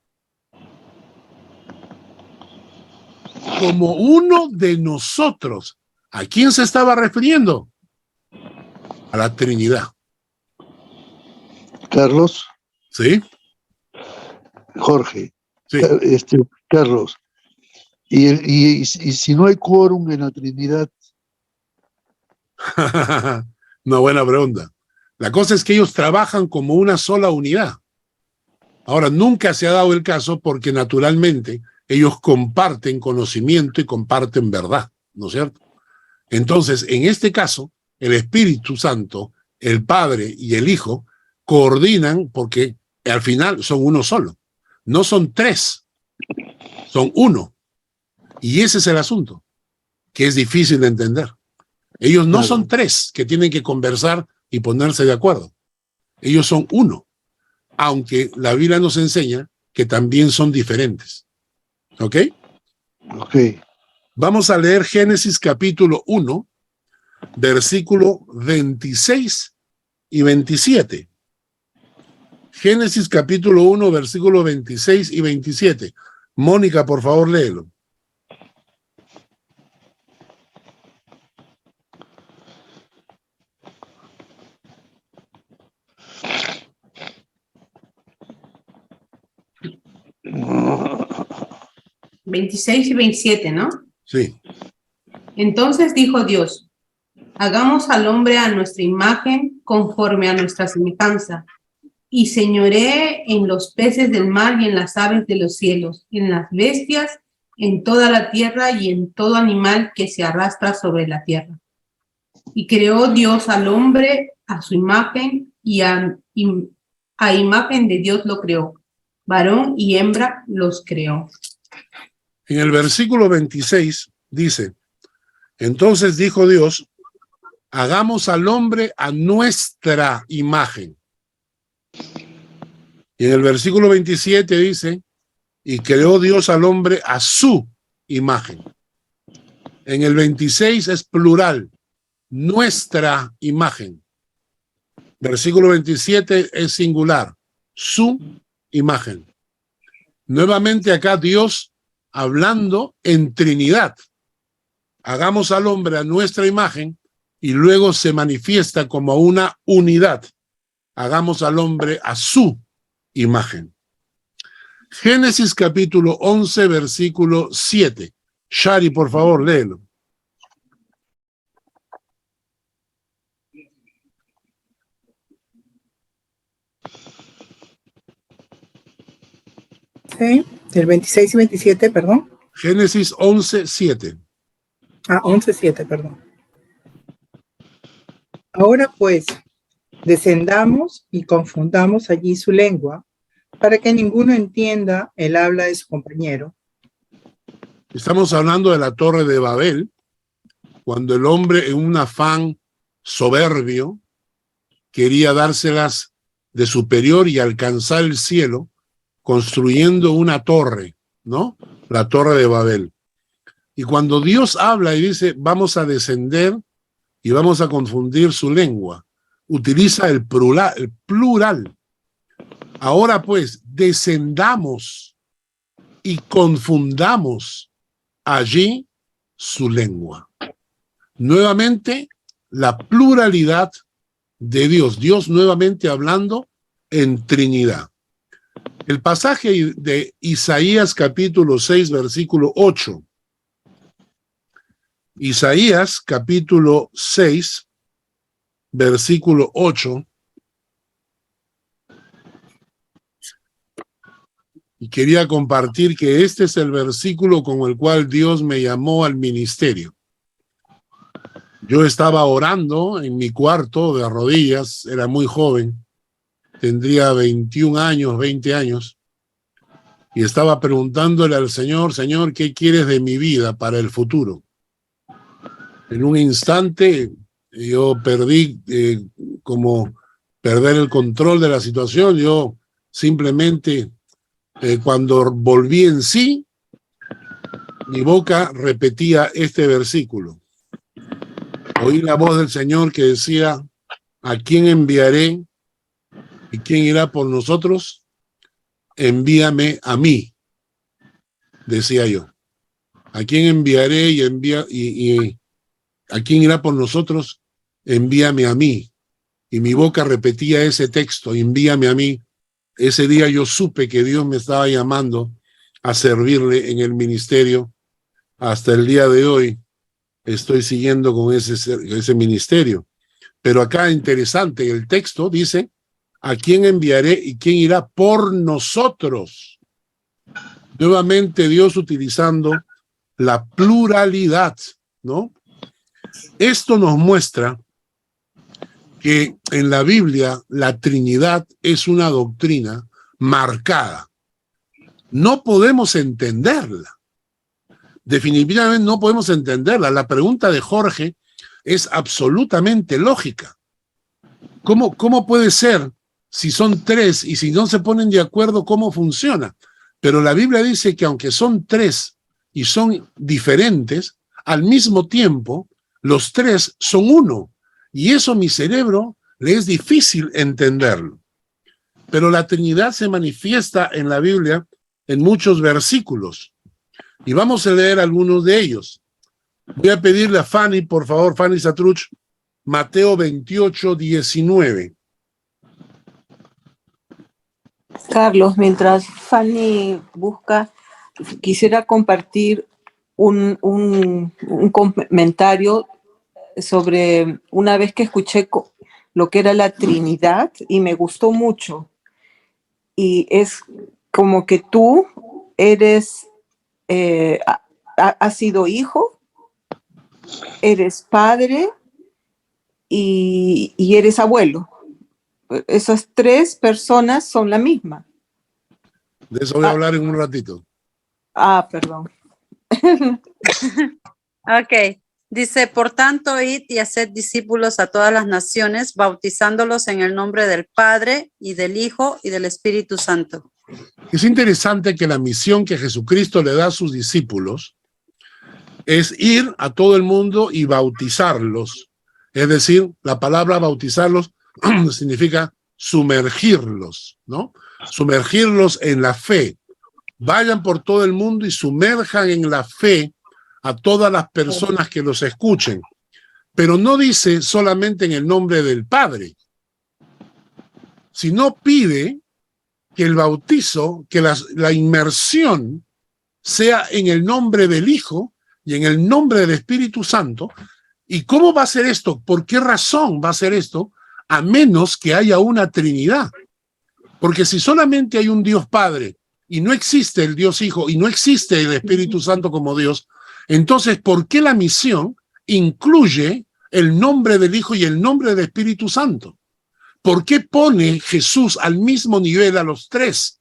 Como uno de nosotros. ¿A quién se estaba refiriendo? A la Trinidad. Carlos. ¿Sí? Jorge. Sí. Carlos. Y si no hay quórum en la Trinidad. Una buena pregunta. La cosa es que ellos trabajan como una sola unidad. Ahora, nunca se ha dado el caso porque naturalmente ellos comparten conocimiento y comparten verdad, ¿no es cierto? Entonces, en este caso, el Espíritu Santo, el Padre y el Hijo coordinan porque al final son uno solo. No son tres, son uno. Y ese es el asunto, que es difícil de entender. Ellos no son tres que tienen que conversar y ponerse de acuerdo. Ellos son uno, aunque la Biblia nos enseña que también son diferentes. ¿Ok? Ok. Vamos a leer Génesis capítulo 1, versículo 26 y 27. Génesis capítulo 1, versículo 26 y 27. Mónica, por favor, léelo. No. 26 y 27, ¿no? Sí. Entonces dijo Dios, hagamos al hombre a nuestra imagen conforme a nuestra semejanza, y señoree en los peces del mar y en las aves de los cielos, en las bestias, en toda la tierra y en todo animal que se arrastra sobre la tierra. Y creó Dios al hombre a su imagen y a imagen de Dios lo creó. Varón y hembra los creó. En el versículo 26 dice, entonces dijo Dios, hagamos al hombre a nuestra imagen. Y en el versículo 27 dice, y creó Dios al hombre a su imagen. En el 26 es plural, nuestra imagen. Versículo 27 es singular, su imagen. Nuevamente acá Dios hablando en Trinidad. Hagamos al hombre a nuestra imagen y luego se manifiesta como una unidad. Hagamos al hombre a su imagen. Génesis capítulo 11, versículo 7. Shari, por favor, léelo. Sí, del 26 y 27, perdón. Génesis 11, 7. 11, 7, perdón. Ahora pues, descendamos y confundamos allí su lengua, para que ninguno entienda el habla de su compañero. Estamos hablando de la Torre de Babel, cuando el hombre en un afán soberbio, quería dárselas de superior y alcanzar el cielo construyendo una torre, ¿no? La Torre de Babel. Y cuando Dios habla y dice, vamos a descender y vamos a confundir su lengua, utiliza el plural. Ahora pues, descendamos y confundamos allí su lengua. Nuevamente, la pluralidad de Dios. Dios nuevamente hablando en Trinidad. El pasaje de Isaías capítulo 6, versículo 8. Isaías capítulo 6, versículo 8. Y quería compartir que este es el versículo con el cual Dios me llamó al ministerio. Yo estaba orando en mi cuarto de rodillas, era muy joven, tendría 21 años, 20 años, y estaba preguntándole al Señor, Señor, ¿qué quieres de mi vida para el futuro? En un instante yo perdí, como perder el control de la situación. Yo simplemente, cuando volví en sí, mi boca repetía este versículo. Oí la voz del Señor que decía, ¿a quién enviaré? ¿Y quién irá por nosotros? Envíame a mí, decía yo. ¿A quién enviaré y a quién irá por nosotros? Envíame a mí. Y mi boca repetía ese texto, envíame a mí. Ese día yo supe que Dios me estaba llamando a servirle en el ministerio. Hasta el día de hoy estoy siguiendo con ese ministerio. Pero acá interesante, el texto dice, ¿a quién enviaré y quién irá por nosotros? Nuevamente Dios utilizando la pluralidad, ¿no? Esto nos muestra que en la Biblia la Trinidad es una doctrina marcada. No podemos entenderla. Definitivamente no podemos entenderla. La pregunta de Jorge es absolutamente lógica. ¿Cómo puede ser si son tres y si no se ponen de acuerdo cómo funciona? Pero la Biblia dice que aunque son tres y son diferentes, al mismo tiempo los tres son uno. Y eso a mi cerebro le es difícil entenderlo. Pero la Trinidad se manifiesta en la Biblia en muchos versículos. Y vamos a leer algunos de ellos. Voy a pedirle a Fanny, por favor, Fanny Satruch, Mateo 28, 19. Carlos, mientras Fanny busca, quisiera compartir un comentario sobre una vez que escuché lo que era la Trinidad y me gustó mucho. Y es como que tú eres, has sido hijo, eres padre y eres abuelo. Esas tres personas son la misma. De eso voy a hablar en un ratito. Perdón. Ok. Dice, por tanto, id y haced discípulos a todas las naciones, bautizándolos en el nombre del Padre y del Hijo y del Espíritu Santo. Es interesante que la misión que Jesucristo le da a sus discípulos es ir a todo el mundo y bautizarlos. Es decir, la palabra bautizarlos significa sumergirlos, ¿no? Sumergirlos en la fe. Vayan por todo el mundo y sumerjan en la fe a todas las personas que los escuchen. Pero no dice solamente en el nombre del Padre, sino pide que el bautizo, que la inmersión sea en el nombre del Hijo y en el nombre del Espíritu Santo. ¿Y cómo va a ser esto? ¿Por qué razón va a ser esto? A menos que haya una Trinidad. Porque si solamente hay un Dios Padre y no existe el Dios Hijo y no existe el Espíritu Santo como Dios, entonces, ¿por qué la misión incluye el nombre del Hijo y el nombre del Espíritu Santo? ¿Por qué pone Jesús al mismo nivel a los tres?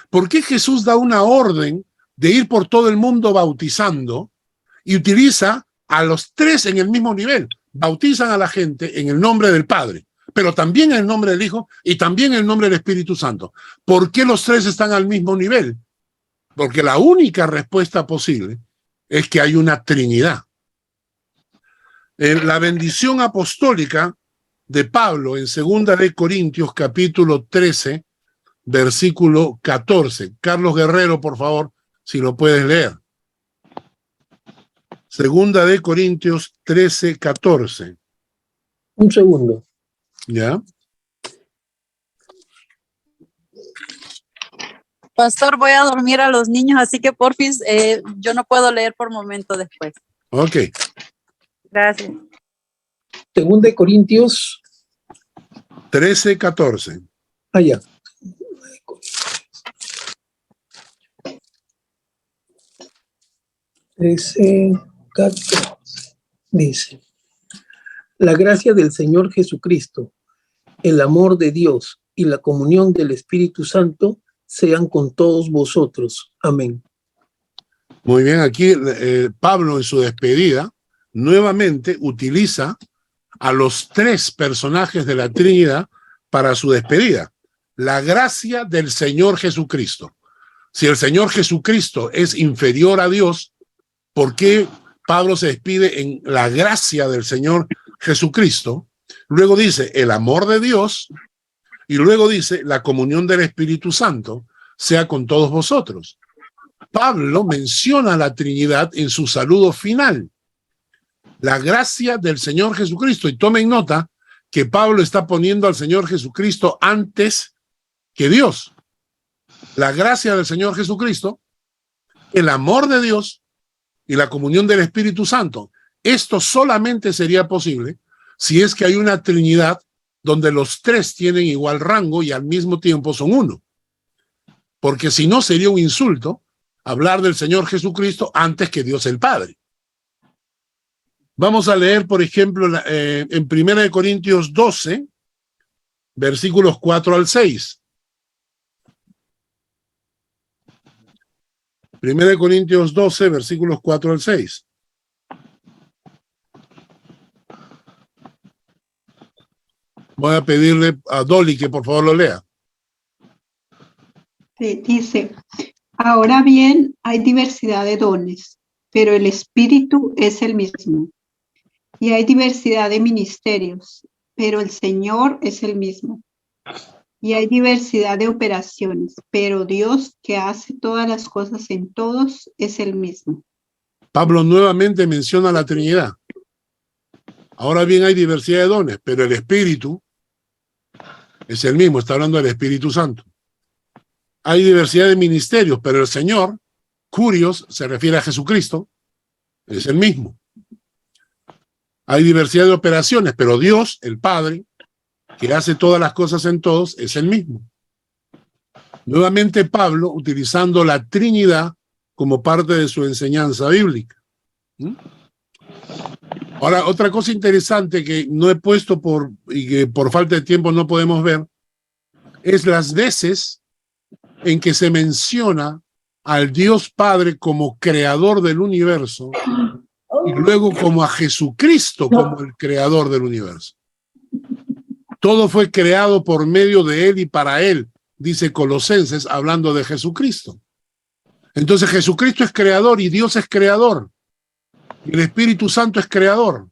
¿Por qué Jesús da una orden de ir por todo el mundo bautizando y utiliza a los tres en el mismo nivel? bautizan a la gente en el nombre del Padre, pero también en el nombre del Hijo y también en el nombre del Espíritu Santo. ¿Por qué los tres están al mismo nivel? Porque la única respuesta posible es que hay una Trinidad. La bendición apostólica de Pablo en 2 de Corintios capítulo 13, versículo 14. Carlos Guerrero, por favor, si lo puedes leer. 2 de Corintios 13, 14. Un segundo. ¿Ya? Pastor, voy a dormir a los niños, así que porfis, yo no puedo leer por momento después. Ok. Gracias. 2 de Corintios. 13, 14. Allá. Dice: la gracia del Señor Jesucristo, el amor de Dios y la comunión del Espíritu Santo sean con todos vosotros. Amén. Muy bien, aquí Pablo en su despedida nuevamente utiliza a los tres personajes de la Trinidad para su despedida. La gracia del Señor Jesucristo. Si el Señor Jesucristo es inferior a Dios, ¿por qué Pablo se despide en la gracia del Señor Jesucristo? Luego dice el amor de Dios y luego dice la comunión del Espíritu Santo sea con todos vosotros. Pablo menciona la Trinidad en su saludo final. La gracia del Señor Jesucristo. Y tomen nota que Pablo está poniendo al Señor Jesucristo antes que Dios. La gracia del Señor Jesucristo, el amor de Dios y la comunión del Espíritu Santo. Esto solamente sería posible si es que hay una Trinidad donde los tres tienen igual rango y al mismo tiempo son uno. Porque si no sería un insulto hablar del Señor Jesucristo antes que Dios el Padre. Vamos a leer, por ejemplo, en 1 Corintios 12, versículos 4 al 6. 1 Corintios 12, versículos 4 al 6. Voy a pedirle a Dolly que por favor lo lea. Dice, ahora bien, hay diversidad de dones, pero el Espíritu es el mismo. Y hay diversidad de ministerios, pero el Señor es el mismo. Y hay diversidad de operaciones, pero Dios que hace todas las cosas en todos es el mismo. Pablo nuevamente menciona la Trinidad. Ahora bien hay diversidad de dones, pero el Espíritu es el mismo, está hablando del Espíritu Santo. Hay diversidad de ministerios, pero el Señor, Curios, se refiere a Jesucristo, es el mismo. Hay diversidad de operaciones, pero Dios, el Padre, que hace todas las cosas en todos, es el mismo. Nuevamente Pablo, utilizando la Trinidad como parte de su enseñanza bíblica. Ahora, otra cosa interesante que no he puesto y que por falta de tiempo no podemos ver, es las veces en que se menciona al Dios Padre como creador del universo y luego como a Jesucristo como el creador del universo. Todo fue creado por medio de Él y para Él, dice Colosenses, hablando de Jesucristo. Entonces Jesucristo es creador y Dios es creador. Y el Espíritu Santo es creador.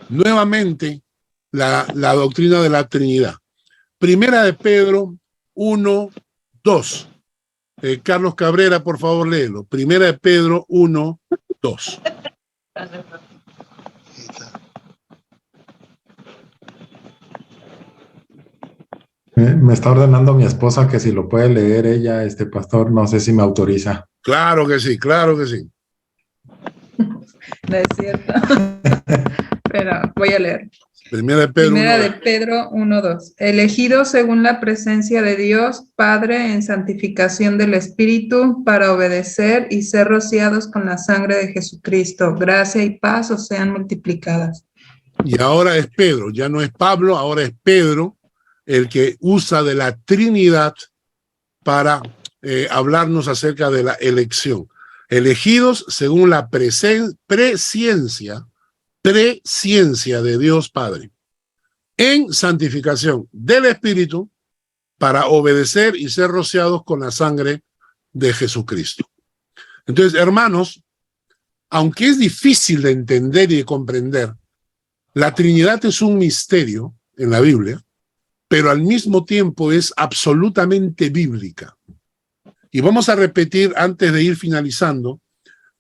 Nuevamente, la doctrina de la Trinidad. Primera de Pedro 1, 2. Carlos Cabrera, por favor, léelo. Primera de Pedro 1, 2. Me está ordenando mi esposa que si lo puede leer ella, pastor, no sé si me autoriza. Claro que sí, claro que sí. No es cierto. Pero voy a leer. Primera de Pedro, Primera de Pedro 1:2. Elegidos según la presencia de Dios, Padre, en santificación del Espíritu, para obedecer y ser rociados con la sangre de Jesucristo. Gracia y paz os sean multiplicadas. Y ahora es Pedro, ya no es Pablo, ahora es Pedro el que usa de la Trinidad para hablarnos acerca de la elección. Elegidos según la presciencia presciencia de Dios Padre en santificación del Espíritu para obedecer y ser rociados con la sangre de Jesucristo. Entonces, hermanos, aunque es difícil de entender y de comprender, la Trinidad es un misterio en la Biblia, pero al mismo tiempo es absolutamente bíblica. Y vamos a repetir, antes de ir finalizando,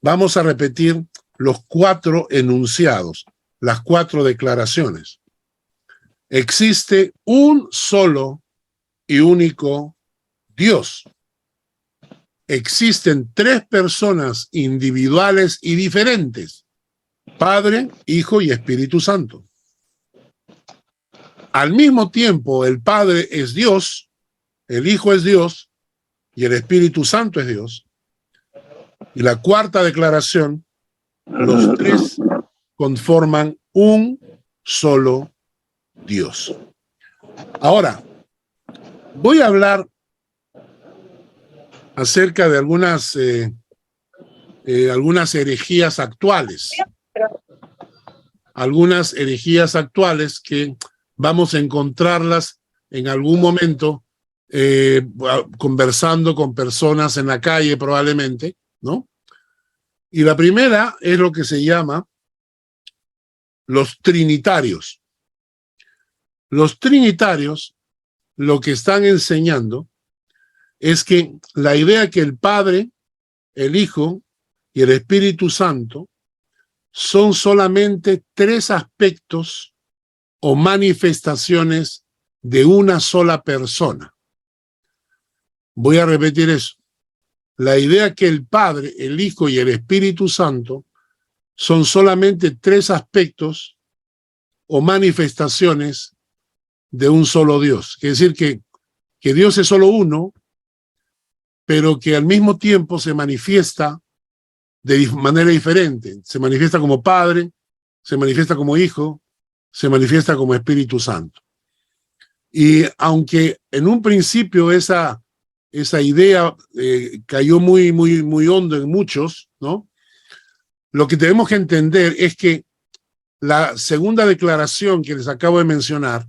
vamos a repetir los 4 enunciados, las 4 declaraciones. Existe un solo y único Dios. Existen 3 personas individuales y diferentes: Padre, Hijo y Espíritu Santo. Al mismo tiempo, el Padre es Dios, el Hijo es Dios y el Espíritu Santo es Dios. Y la 4ª declaración, los 3 conforman un solo Dios. Ahora, voy a hablar acerca de algunas herejías actuales. Algunas herejías actuales que vamos a encontrarlas en algún momento conversando con personas en la calle probablemente, ¿no? Y la primera es lo que se llama los trinitarios. Los trinitarios lo que están enseñando es que la idea que el Padre, el Hijo y el Espíritu Santo son solamente 3 aspectos o manifestaciones de una sola persona. Voy a repetir eso. La idea que el Padre, el Hijo y el Espíritu Santo son solamente 3 aspectos o manifestaciones de un solo Dios. Quiere decir que Dios es solo uno, pero que al mismo tiempo se manifiesta de manera diferente. Se manifiesta como Padre, se manifiesta como Hijo, se manifiesta como Espíritu Santo. Y aunque en un principio esa idea cayó muy hondo en muchos, ¿no? Lo que tenemos que entender es que la segunda declaración que les acabo de mencionar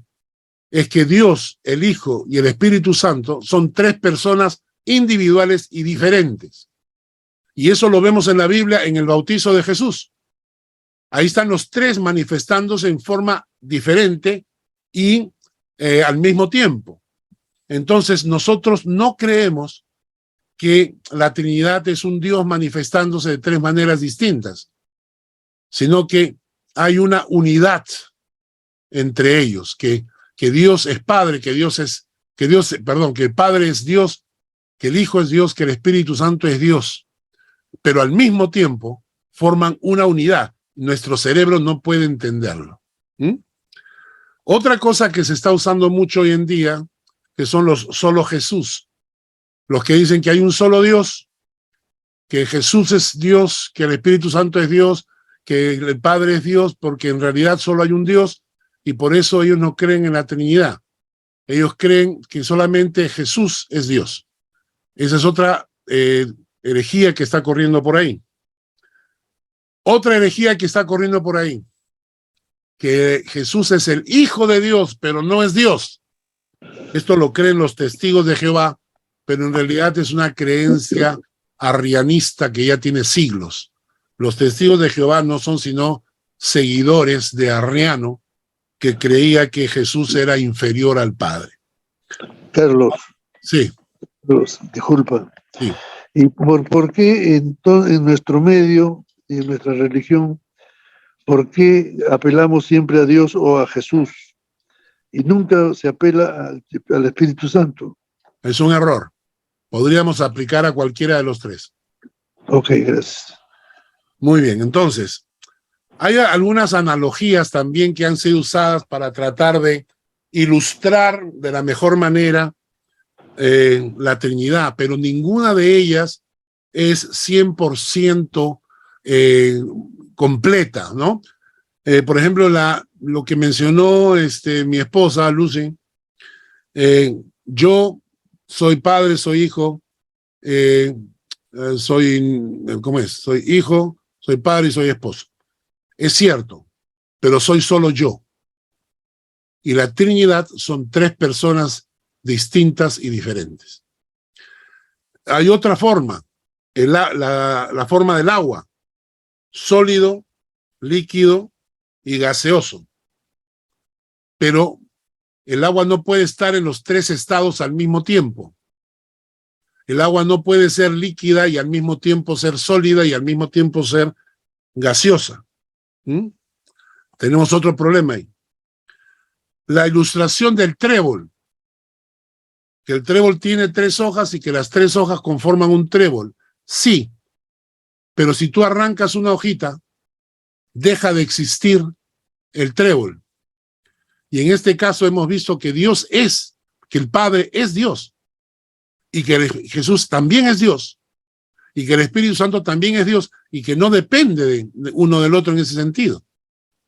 es que Dios, el Hijo y el Espíritu Santo son 3 personas individuales y diferentes. Y eso lo vemos en la Biblia en el bautizo de Jesús. Ahí están los 3 manifestándose en forma diferente y al mismo tiempo. Entonces nosotros no creemos que la Trinidad es un Dios manifestándose de 3 maneras distintas, sino que hay una unidad entre ellos, que Dios es Padre, que el Padre es Dios, que el Hijo es Dios, que el Espíritu Santo es Dios, pero al mismo tiempo forman una unidad. Nuestro cerebro no puede entenderlo. Otra cosa que se está usando mucho hoy en día, que son los solo Jesús, los que dicen que hay un solo Dios, que Jesús es Dios, que el Espíritu Santo es Dios, que el Padre es Dios, porque en realidad solo hay un Dios, y por eso ellos no creen en la Trinidad. Ellos creen que solamente Jesús es Dios. Esa es otra herejía que está corriendo por ahí. Otra herejía que está corriendo por ahí, que Jesús es el Hijo de Dios, pero no es Dios. Esto lo creen los testigos de Jehová, pero en realidad es una creencia arrianista que ya tiene siglos. Los testigos de Jehová no son sino seguidores de Arriano, que creía que Jesús era inferior al Padre. Carlos. Sí. Carlos, disculpa. Sí. ¿Y por qué en nuestro medio y en nuestra religión, por qué apelamos siempre a Dios o a Jesús y nunca se apela al Espíritu Santo? Es un error. Podríamos aplicar a cualquiera de los 3. Ok, gracias. Muy bien, entonces, hay algunas analogías también que han sido usadas para tratar de ilustrar de la mejor manera la Trinidad, pero ninguna de ellas es 100% completa, ¿no? Por ejemplo, lo que mencionó mi esposa, Lucy, yo soy padre, soy hijo, ¿cómo es? Soy hijo, soy padre y soy esposo. Es cierto, pero soy solo yo. Y la Trinidad son tres personas distintas y diferentes. Hay otra forma, la forma del agua, sólido, líquido y gaseoso. Pero el agua no puede estar en los tres estados al mismo tiempo. El agua no puede ser líquida y al mismo tiempo ser sólida y al mismo tiempo ser gaseosa. Tenemos otro problema ahí. La ilustración del trébol, que el trébol tiene 3 hojas y que las 3 hojas conforman un trébol. Sí, pero si tú arrancas una hojita, deja de existir el trébol. Y en este caso hemos visto que Dios es, que el Padre es Dios, y que Jesús también es Dios, y que el Espíritu Santo también es Dios, y que no depende de uno del otro en ese sentido,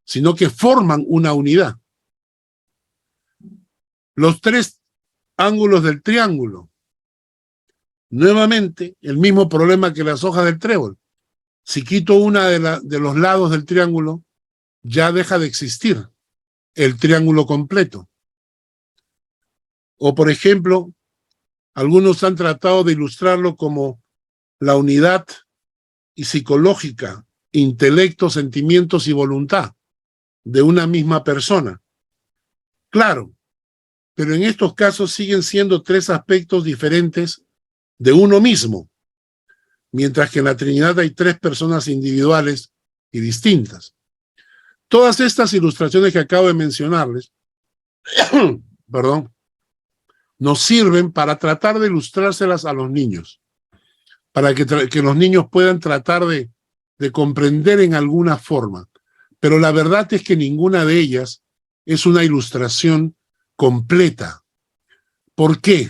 sino que forman una unidad. Los 3 ángulos del triángulo. Nuevamente, el mismo problema que las hojas del trébol. Si quito una de los lados del triángulo, ya deja de existir el triángulo completo. O, por ejemplo, algunos han tratado de ilustrarlo como la unidad psicológica, intelecto, sentimientos y voluntad de una misma persona. Claro, pero en estos casos siguen siendo 3 aspectos diferentes de uno mismo, mientras que en la Trinidad hay 3 personas individuales y distintas. Todas estas ilustraciones que acabo de mencionarles, perdón, nos sirven para tratar de ilustrárselas a los niños, para que los niños puedan tratar de comprender en alguna forma. Pero la verdad es que ninguna de ellas es una ilustración completa. ¿Por qué?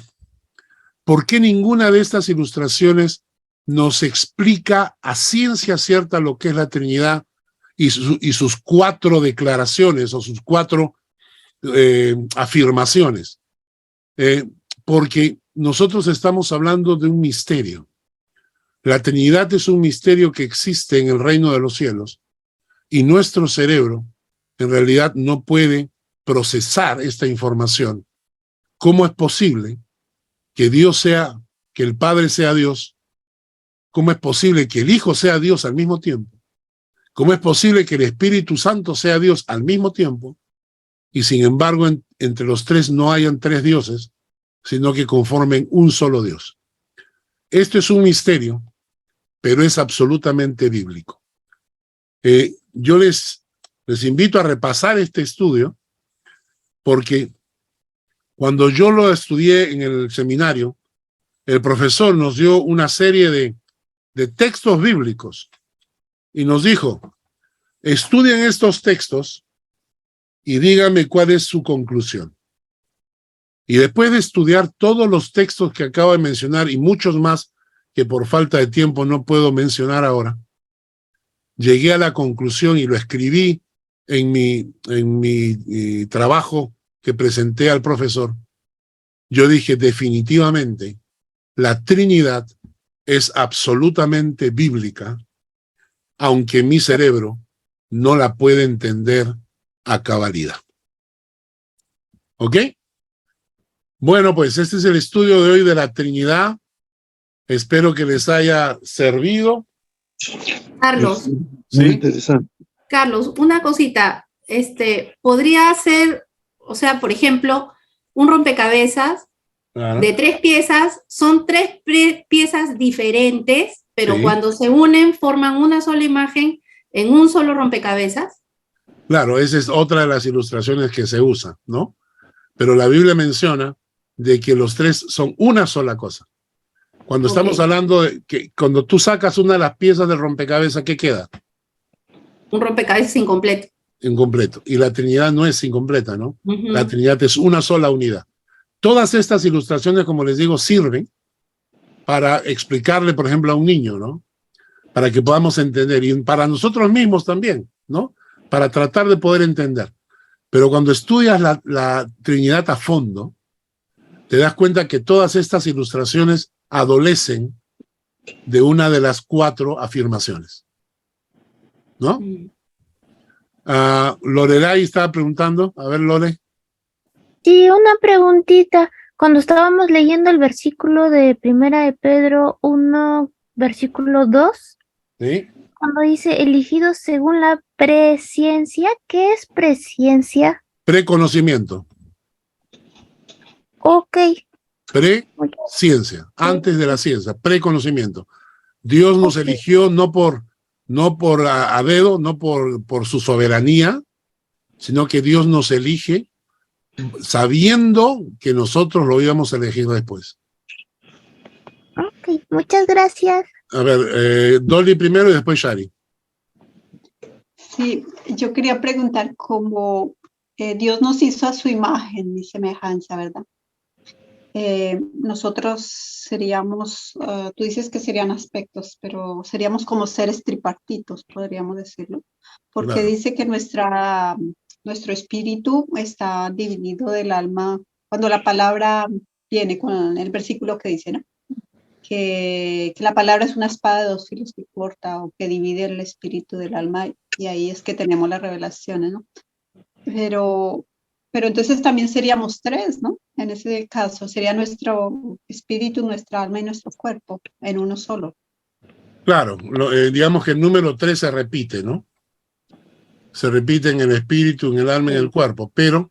¿Por qué ninguna de estas ilustraciones nos explica a ciencia cierta lo que es la Trinidad y sus 4 declaraciones o sus 4 afirmaciones? Porque nosotros estamos hablando de un misterio. La Trinidad es un misterio que existe en el reino de los cielos y nuestro cerebro en realidad no puede procesar esta información. ¿Cómo es posible que Dios sea, que el Padre sea Dios? ¿Cómo es posible que el Hijo sea Dios al mismo tiempo? ¿Cómo es posible que el Espíritu Santo sea Dios al mismo tiempo? Y sin embargo, entre los 3 no hayan 3 dioses, sino que conformen un solo Dios. Esto es un misterio, pero es absolutamente bíblico. Yo les invito a repasar este estudio, porque cuando yo lo estudié en el seminario, el profesor nos dio una serie de textos bíblicos y nos dijo, estudien estos textos y díganme cuál es su conclusión. Y después de estudiar todos los textos que acabo de mencionar y muchos más que por falta de tiempo no puedo mencionar ahora, llegué a la conclusión y lo escribí en mi trabajo que presenté al profesor. Yo dije, definitivamente, la Trinidad es absolutamente bíblica, aunque mi cerebro no la puede entender a cabalidad. ¿Ok? Bueno, pues este es el estudio de hoy de la Trinidad. Espero que les haya servido. Carlos, Muy interesante. Carlos, una cosita, podría ser, o sea, por ejemplo, un rompecabezas de 3 piezas, son 3 piezas diferentes, pero Sí. cuando se unen forman una sola imagen en un solo rompecabezas. Claro, esa es otra de las ilustraciones que se usa, ¿no? Pero la Biblia menciona de que los 3 son una sola cosa. Cuando estamos hablando de que cuando tú sacas una de las piezas del rompecabezas, ¿qué queda? Un rompecabezas incompleto. Incompleto. Y la Trinidad no es incompleta, ¿no? Ujú. La Trinidad es una sola unidad. Todas estas ilustraciones, como les digo, sirven para explicarle, por ejemplo, a un niño, ¿no? Para que podamos entender. Y para nosotros mismos también, ¿no? Para tratar de poder entender. Pero cuando estudias la Trinidad a fondo, te das cuenta que todas estas ilustraciones adolecen de una de las 4 afirmaciones, ¿no? Lorelai estaba preguntando. A ver, Lore. Sí, una preguntita. Cuando estábamos leyendo el versículo de Primera de Pedro 1, versículo 2, ¿Sí? cuando dice elegidos según la presciencia, ¿qué es presciencia? Preconocimiento. Ok. Pre-ciencia, antes de la ciencia, preconocimiento. Dios nos eligió no por a dedo, no por su soberanía, sino que Dios nos elige sabiendo que nosotros lo íbamos a elegir después. Ok, muchas gracias. A ver, Dolly primero y después Shari. Sí, yo quería preguntar cómo Dios nos hizo a su imagen y semejanza, ¿verdad? Nosotros seríamos, tú dices que serían aspectos, pero seríamos como seres tripartitos, podríamos decirlo, porque Claro. dice que nuestro espíritu está dividido del alma, cuando la palabra viene con el versículo que dice, ¿no? Que la palabra es una espada de dos filos que corta o que divide el espíritu del alma, y ahí es que tenemos las revelaciones, ¿no? Pero entonces también seríamos tres, ¿no? En ese caso, sería nuestro espíritu, nuestra alma y nuestro cuerpo en uno solo. Claro, digamos que el número 3 se repite, ¿no? Se repite en el espíritu, en el alma y en el cuerpo, pero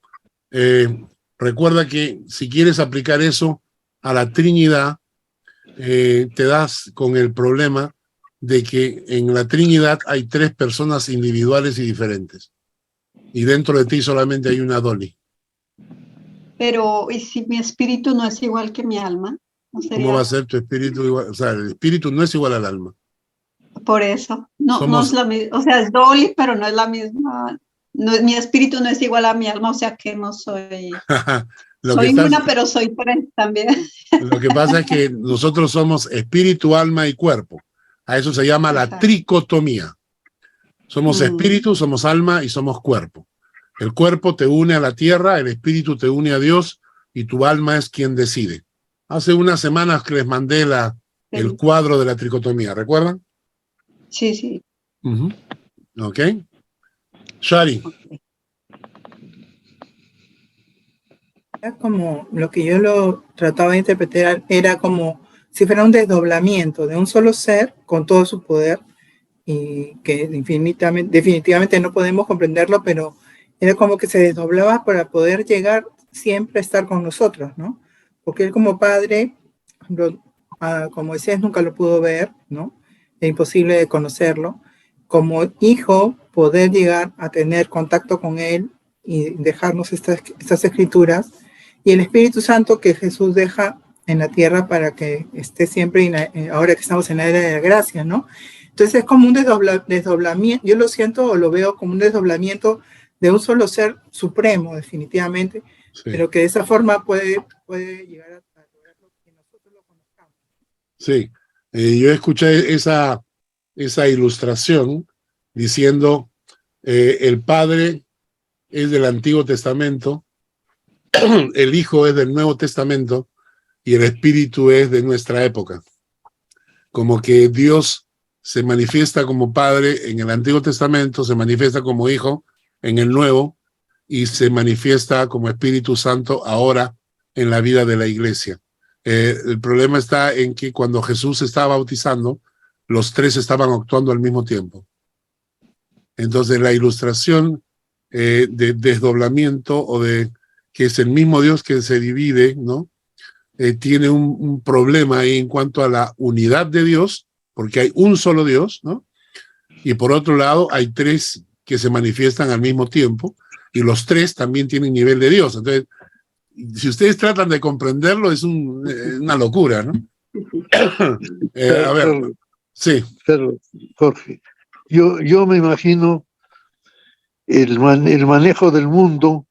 recuerda que si quieres aplicar eso a la Trinidad, te das con el problema de que en la Trinidad hay 3 personas individuales y diferentes. Y dentro de ti solamente hay una Dolly. Pero, ¿y si mi espíritu no es igual que mi alma? ¿No sería ¿Cómo va a ser tu espíritu igual? O sea, el espíritu no es igual al alma. por eso? No, no Somos- es la misma, o sea, es Dolly, pero no es la misma. No, mi espíritu no es igual a mi alma, o sea que no soy... Lo que soy estás- una, pero soy tres también. Lo que pasa es que nosotros somos espíritu, alma y cuerpo. A eso se llama la tricotomía. Somos espíritu, somos alma y somos cuerpo. El cuerpo te une a la tierra, el espíritu te une a Dios y tu alma es quien decide. Hace unas semanas que les mandé el cuadro de la tricotomía, ¿recuerdan? Sí, sí. Ok. Shari. Era como lo que yo lo trataba de interpretar, era como si fuera un desdoblamiento de un solo ser con todo su poder, y que definitivamente no podemos comprenderlo, pero era como que se desdoblaba para poder llegar siempre a estar con nosotros, ¿no? Porque él como padre, como Moisés nunca lo pudo ver, ¿no? Es imposible de conocerlo. Como hijo, poder llegar a tener contacto con él y dejarnos estas escrituras, y el Espíritu Santo que Jesús deja en la tierra para que esté siempre, ahora que estamos en la era de la gracia, ¿no? Entonces es como un desdoblamiento, yo lo siento o lo veo como un desdoblamiento de un solo ser supremo, definitivamente, pero que de esa forma puede llegar a lograr lo que nosotros lo conozcamos. Sí, yo escuché esa ilustración diciendo el Padre es del Antiguo Testamento, el Hijo es del Nuevo Testamento y el Espíritu es de nuestra época. Como que Dios se manifiesta como Padre en el Antiguo Testamento, se manifiesta como Hijo en el Nuevo y se manifiesta como Espíritu Santo ahora en la vida de la Iglesia. El problema está en que cuando Jesús se estaba bautizando, los 3 estaban actuando al mismo tiempo. Entonces la ilustración de desdoblamiento o de que es el mismo Dios que se divide, ¿no? Tiene un problema ahí en cuanto a la unidad de Dios, porque hay un solo Dios, ¿no? Y por otro lado hay 3 que se manifiestan al mismo tiempo y los 3 también tienen nivel de Dios. Entonces, si ustedes tratan de comprenderlo, es una locura, ¿no? A ver, sí. Carlos, Jorge, yo me imagino el manejo del mundo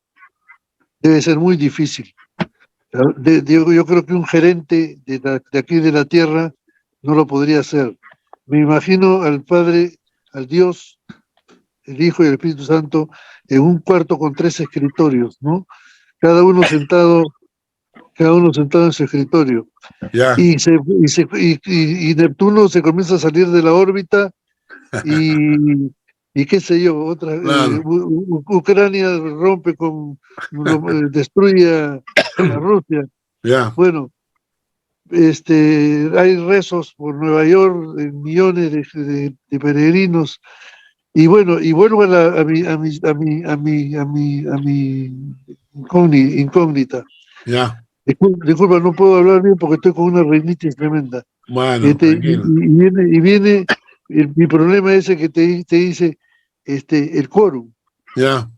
debe ser muy difícil. Yo creo que un gerente de aquí de la tierra no lo podría hacer. Me imagino al Padre, al Dios, el Hijo y el Espíritu Santo en un cuarto con 3 escritorios, ¿no? Cada uno sentado en su escritorio. Ya. Y Neptuno se comienza a salir de la órbita y y qué sé yo, otra, Claro. Ucrania rompe destruye a Rusia. Ya. Bueno, hay rezos por Nueva York, millones de peregrinos, y bueno, y vuelvo a mi incógnita. Ya. Disculpa, no puedo hablar bien porque estoy con una rinitis tremenda. Bueno, tranquilo. Y viene mi problema ese que te dice el quórum. Ya.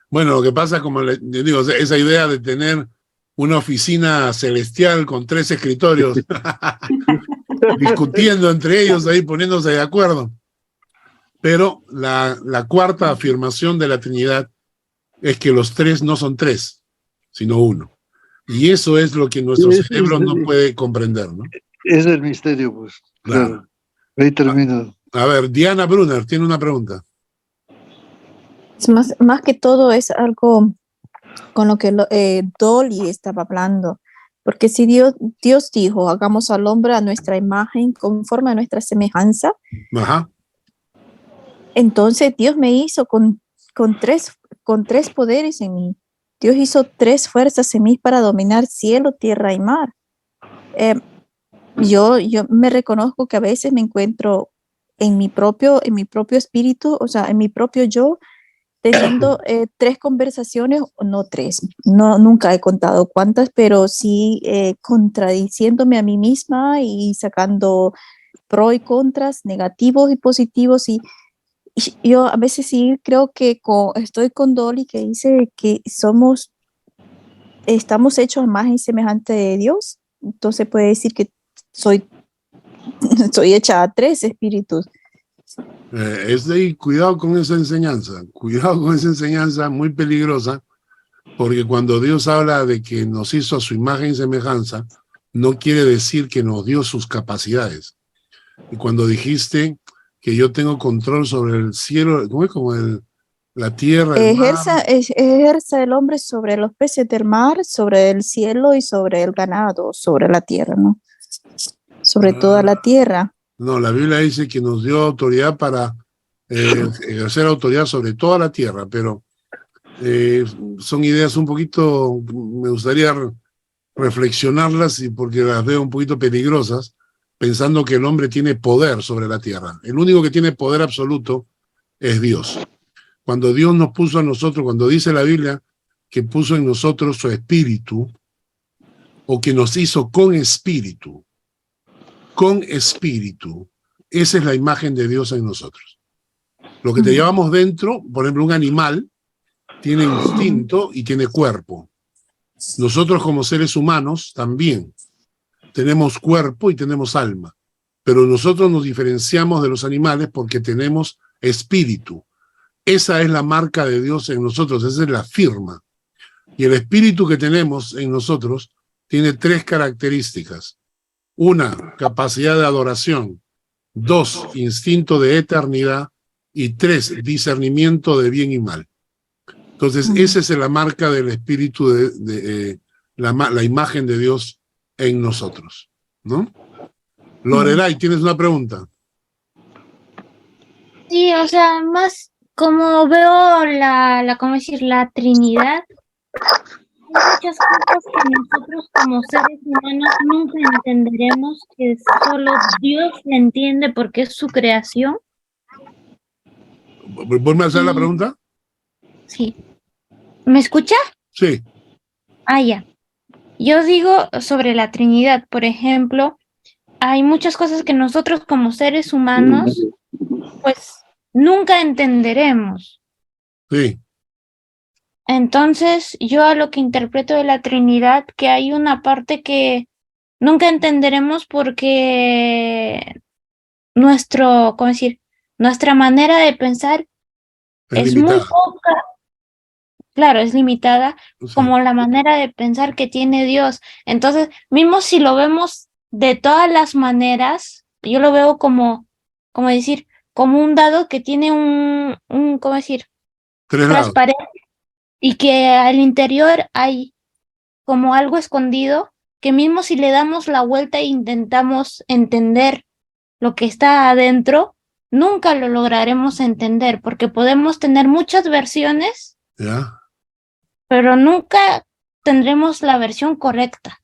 Bueno, lo que pasa, como le digo, esa idea de tener una oficina celestial con 3 escritorios discutiendo entre ellos ahí, poniéndose de acuerdo. Pero la cuarta afirmación de la Trinidad es que los 3 no son 3, sino 1. Y eso es lo que nuestro cerebro no puede comprender, ¿no? Es el misterio, pues. Claro. Ahí termino. A ver, Diana Brunner tiene una pregunta. Es más que todo es algo con lo que Dolly estaba hablando. Porque si Dios dijo, hagamos al hombre a nuestra imagen, conforme a nuestra semejanza, Ajá. entonces Dios me hizo con 3 poderes en mí. Dios hizo 3 fuerzas en mí para dominar cielo, tierra y mar. Yo me reconozco que a veces me encuentro en mi propio espíritu, o sea, en mi propio yo, teniendo 3 conversaciones, no 3, nunca he contado cuántas, pero sí contradiciéndome a mí misma y sacando pros y contras, negativos y positivos, y yo a veces sí creo que estoy con Dolly, que dice que estamos hechos a imagen y semejante de Dios, entonces puede decir que soy hecha a 3 espíritus. Cuidado con esa enseñanza, muy peligrosa, porque cuando Dios habla de que nos hizo a su imagen y semejanza, no quiere decir que nos dio sus capacidades. Y cuando dijiste que yo tengo control sobre el cielo, ¿cómo es? Como la tierra, el mar. Ejerce el hombre sobre los peces del mar, sobre el cielo y sobre el ganado, sobre la tierra, ¿no? Sobre toda la tierra. No, la Biblia dice que nos dio autoridad para ejercer autoridad sobre toda la tierra, pero son ideas un poquito, me gustaría reflexionarlas porque las veo un poquito peligrosas, pensando que el hombre tiene poder sobre la tierra. El único que tiene poder absoluto es Dios. Cuando Dios nos puso a nosotros, cuando dice la Biblia que puso en nosotros su espíritu, o que nos hizo con espíritu, esa es la imagen de Dios en nosotros. Lo que te llevamos dentro, por ejemplo, un animal tiene instinto y tiene cuerpo. Nosotros como seres humanos también tenemos cuerpo y tenemos alma, pero nosotros nos diferenciamos de los animales porque tenemos espíritu. Esa es la marca de Dios en nosotros, esa es la firma. Y el espíritu que tenemos en nosotros tiene 3 características. 1, capacidad de adoración. 2, instinto de eternidad. Y 3, discernimiento de bien y mal. Entonces, esa es la marca del espíritu, la imagen de Dios en nosotros, ¿no? Lorelai, ¿tienes una pregunta? Sí, o sea, más como veo ¿cómo decir? La Trinidad, hay muchas cosas que nosotros como seres humanos nunca entenderemos, que solo Dios le entiende porque es su creación. ¿Vuelve a hacer la pregunta? Sí. ¿Me escucha? Sí. Ah, ya. Yo digo sobre la Trinidad, por ejemplo, hay muchas cosas que nosotros como seres humanos, pues, nunca entenderemos. Sí. Entonces, yo a lo que interpreto de la Trinidad, que hay una parte que nunca entenderemos porque ¿cómo decir? Nuestra manera de pensar es muy poca. Claro, es limitada, como la manera de pensar que tiene Dios. Entonces, mismo si lo vemos de todas las maneras, yo lo veo como decir, como un dado que tiene ¿cómo decir? 3 transparente, y que al interior hay como algo escondido, que mismo si le damos la vuelta e intentamos entender lo que está adentro, nunca lo lograremos entender, porque podemos tener muchas versiones, ¿Ya? pero nunca tendremos la versión correcta.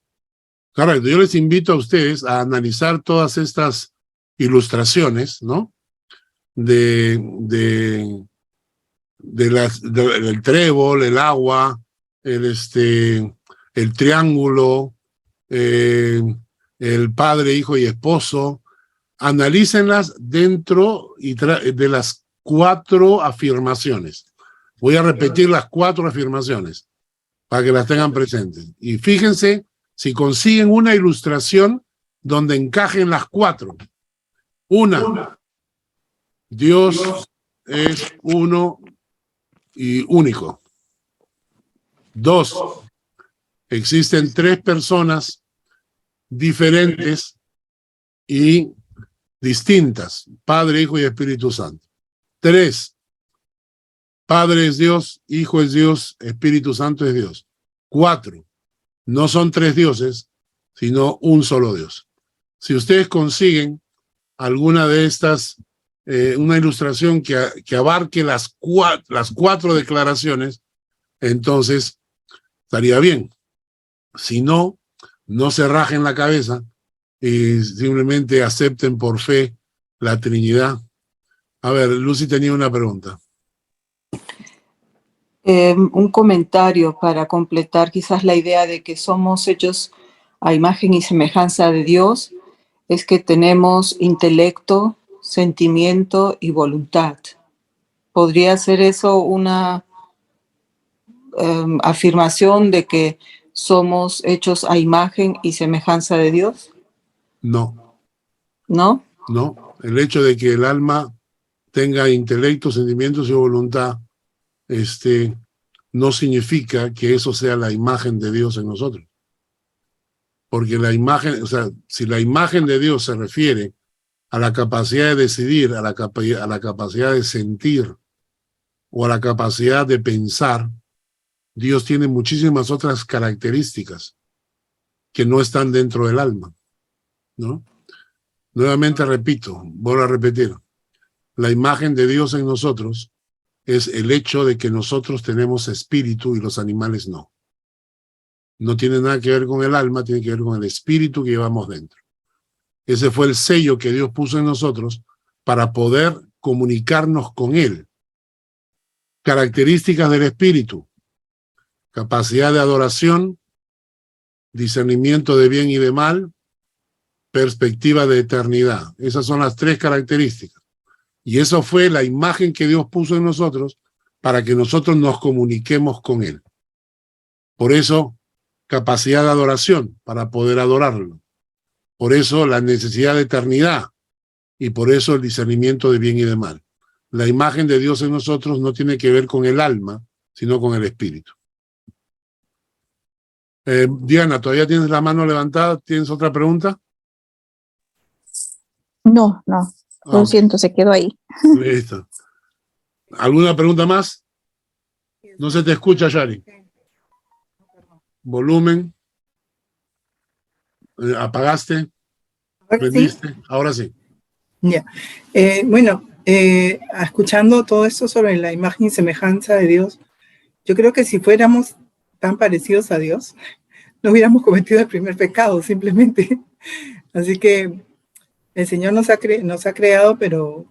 Correcto. Yo les invito a ustedes a analizar todas estas ilustraciones, ¿no? Del trébol, el agua, el triángulo, el padre, hijo y esposo. Analícenlas dentro de las 4 afirmaciones. Voy a repetir las 4 afirmaciones para que las tengan presentes. Y fíjense si consiguen una ilustración donde encajen las 4. Una, Dios es uno y único. 2, existen 3 personas diferentes y distintas, Padre, Hijo y Espíritu Santo. 3, Padre es Dios, Hijo es Dios, Espíritu Santo es Dios. 4, no son 3 dioses, sino un solo Dios. Si ustedes consiguen alguna de estas, una ilustración que abarque las 4 declaraciones, entonces estaría bien. Si no, no se rajen la cabeza y simplemente acepten por fe la Trinidad. A ver, Lucy tenía una pregunta. Un comentario para completar quizás la idea de que somos hechos a imagen y semejanza de Dios, es que tenemos intelecto, sentimiento y voluntad. ¿Podría ser eso una afirmación de que somos hechos a imagen y semejanza de Dios? No. ¿No? No. El hecho de que el alma tenga intelecto, sentimientos y voluntad, no significa que eso sea la imagen de Dios en nosotros. Porque la imagen, o sea, si la imagen de Dios se refiere a la capacidad de decidir, a la capacidad de sentir o a la capacidad de pensar, Dios tiene muchísimas otras características que no están dentro del alma, ¿no? Nuevamente repito, vuelvo a repetir, la imagen de Dios en nosotros es el hecho de que nosotros tenemos espíritu y los animales no. No tiene nada que ver con el alma, tiene que ver con el espíritu que llevamos dentro. Ese fue el sello que Dios puso en nosotros para poder comunicarnos con Él. Características del espíritu: capacidad de adoración, discernimiento de bien y de mal, perspectiva de eternidad. Esas son las 3 características. Y eso fue la imagen que Dios puso en nosotros para que nosotros nos comuniquemos con Él. Por eso, capacidad de adoración, para poder adorarlo. Por eso, la necesidad de eternidad. Y por eso, el discernimiento de bien y de mal. La imagen de Dios en nosotros no tiene que ver con el alma, sino con el espíritu. Diana, ¿todavía tienes la mano levantada? ¿Tienes otra pregunta? No, no. Lo siento, se quedó ahí. Listo. ¿Alguna pregunta más? No se te escucha, Yari. Volumen. ¿Apagaste? ¿Prendiste? Ahora sí. Ya. Escuchando todo esto sobre la imagen y semejanza de Dios, yo creo que si fuéramos tan parecidos a Dios, no hubiéramos cometido el primer pecado, simplemente. Así que el Señor nos ha creado, pero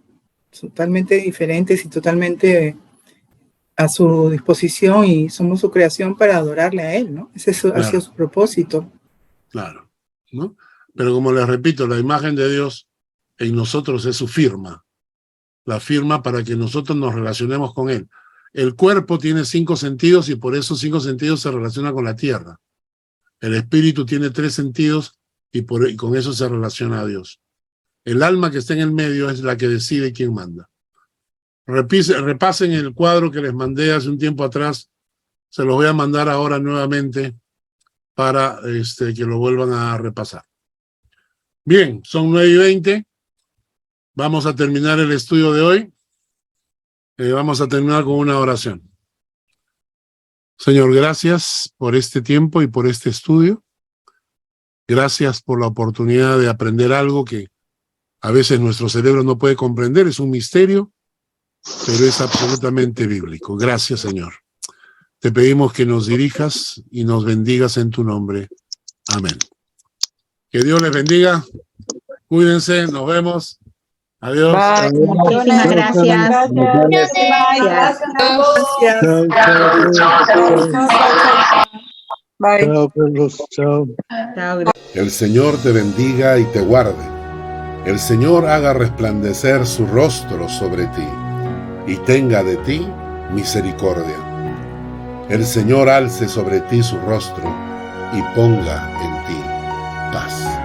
totalmente diferentes y totalmente a su disposición, y somos su creación para adorarle a Él, ¿no? Ese ha sido su propósito. Claro, ¿no? Pero como les repito, la imagen de Dios en nosotros es su firma. La firma para que nosotros nos relacionemos con Él. El cuerpo tiene 5 sentidos y por esos 5 sentidos se relaciona con la tierra. El espíritu tiene 3 sentidos y con eso se relaciona a Dios. El alma que está en el medio es la que decide quién manda. Repasen el cuadro que les mandé hace un tiempo atrás. Se los voy a mandar ahora nuevamente para que lo vuelvan a repasar. Bien, son 9:20. Vamos a terminar el estudio de hoy. Vamos a terminar con una oración. Señor, gracias por este tiempo y por este estudio. Gracias por la oportunidad de aprender algo que a veces nuestro cerebro no puede comprender, es un misterio, pero es absolutamente bíblico. Gracias, Señor. Te pedimos que nos dirijas y nos bendigas en tu nombre. Amén. Que Dios les bendiga. Cuídense, nos vemos. Adiós. Bye. Muchísimas gracias. Bye. Chao, Carlos. Chao. El Señor te bendiga y te guarde. El Señor haga resplandecer su rostro sobre ti y tenga de ti misericordia. El Señor alce sobre ti su rostro y ponga en ti paz.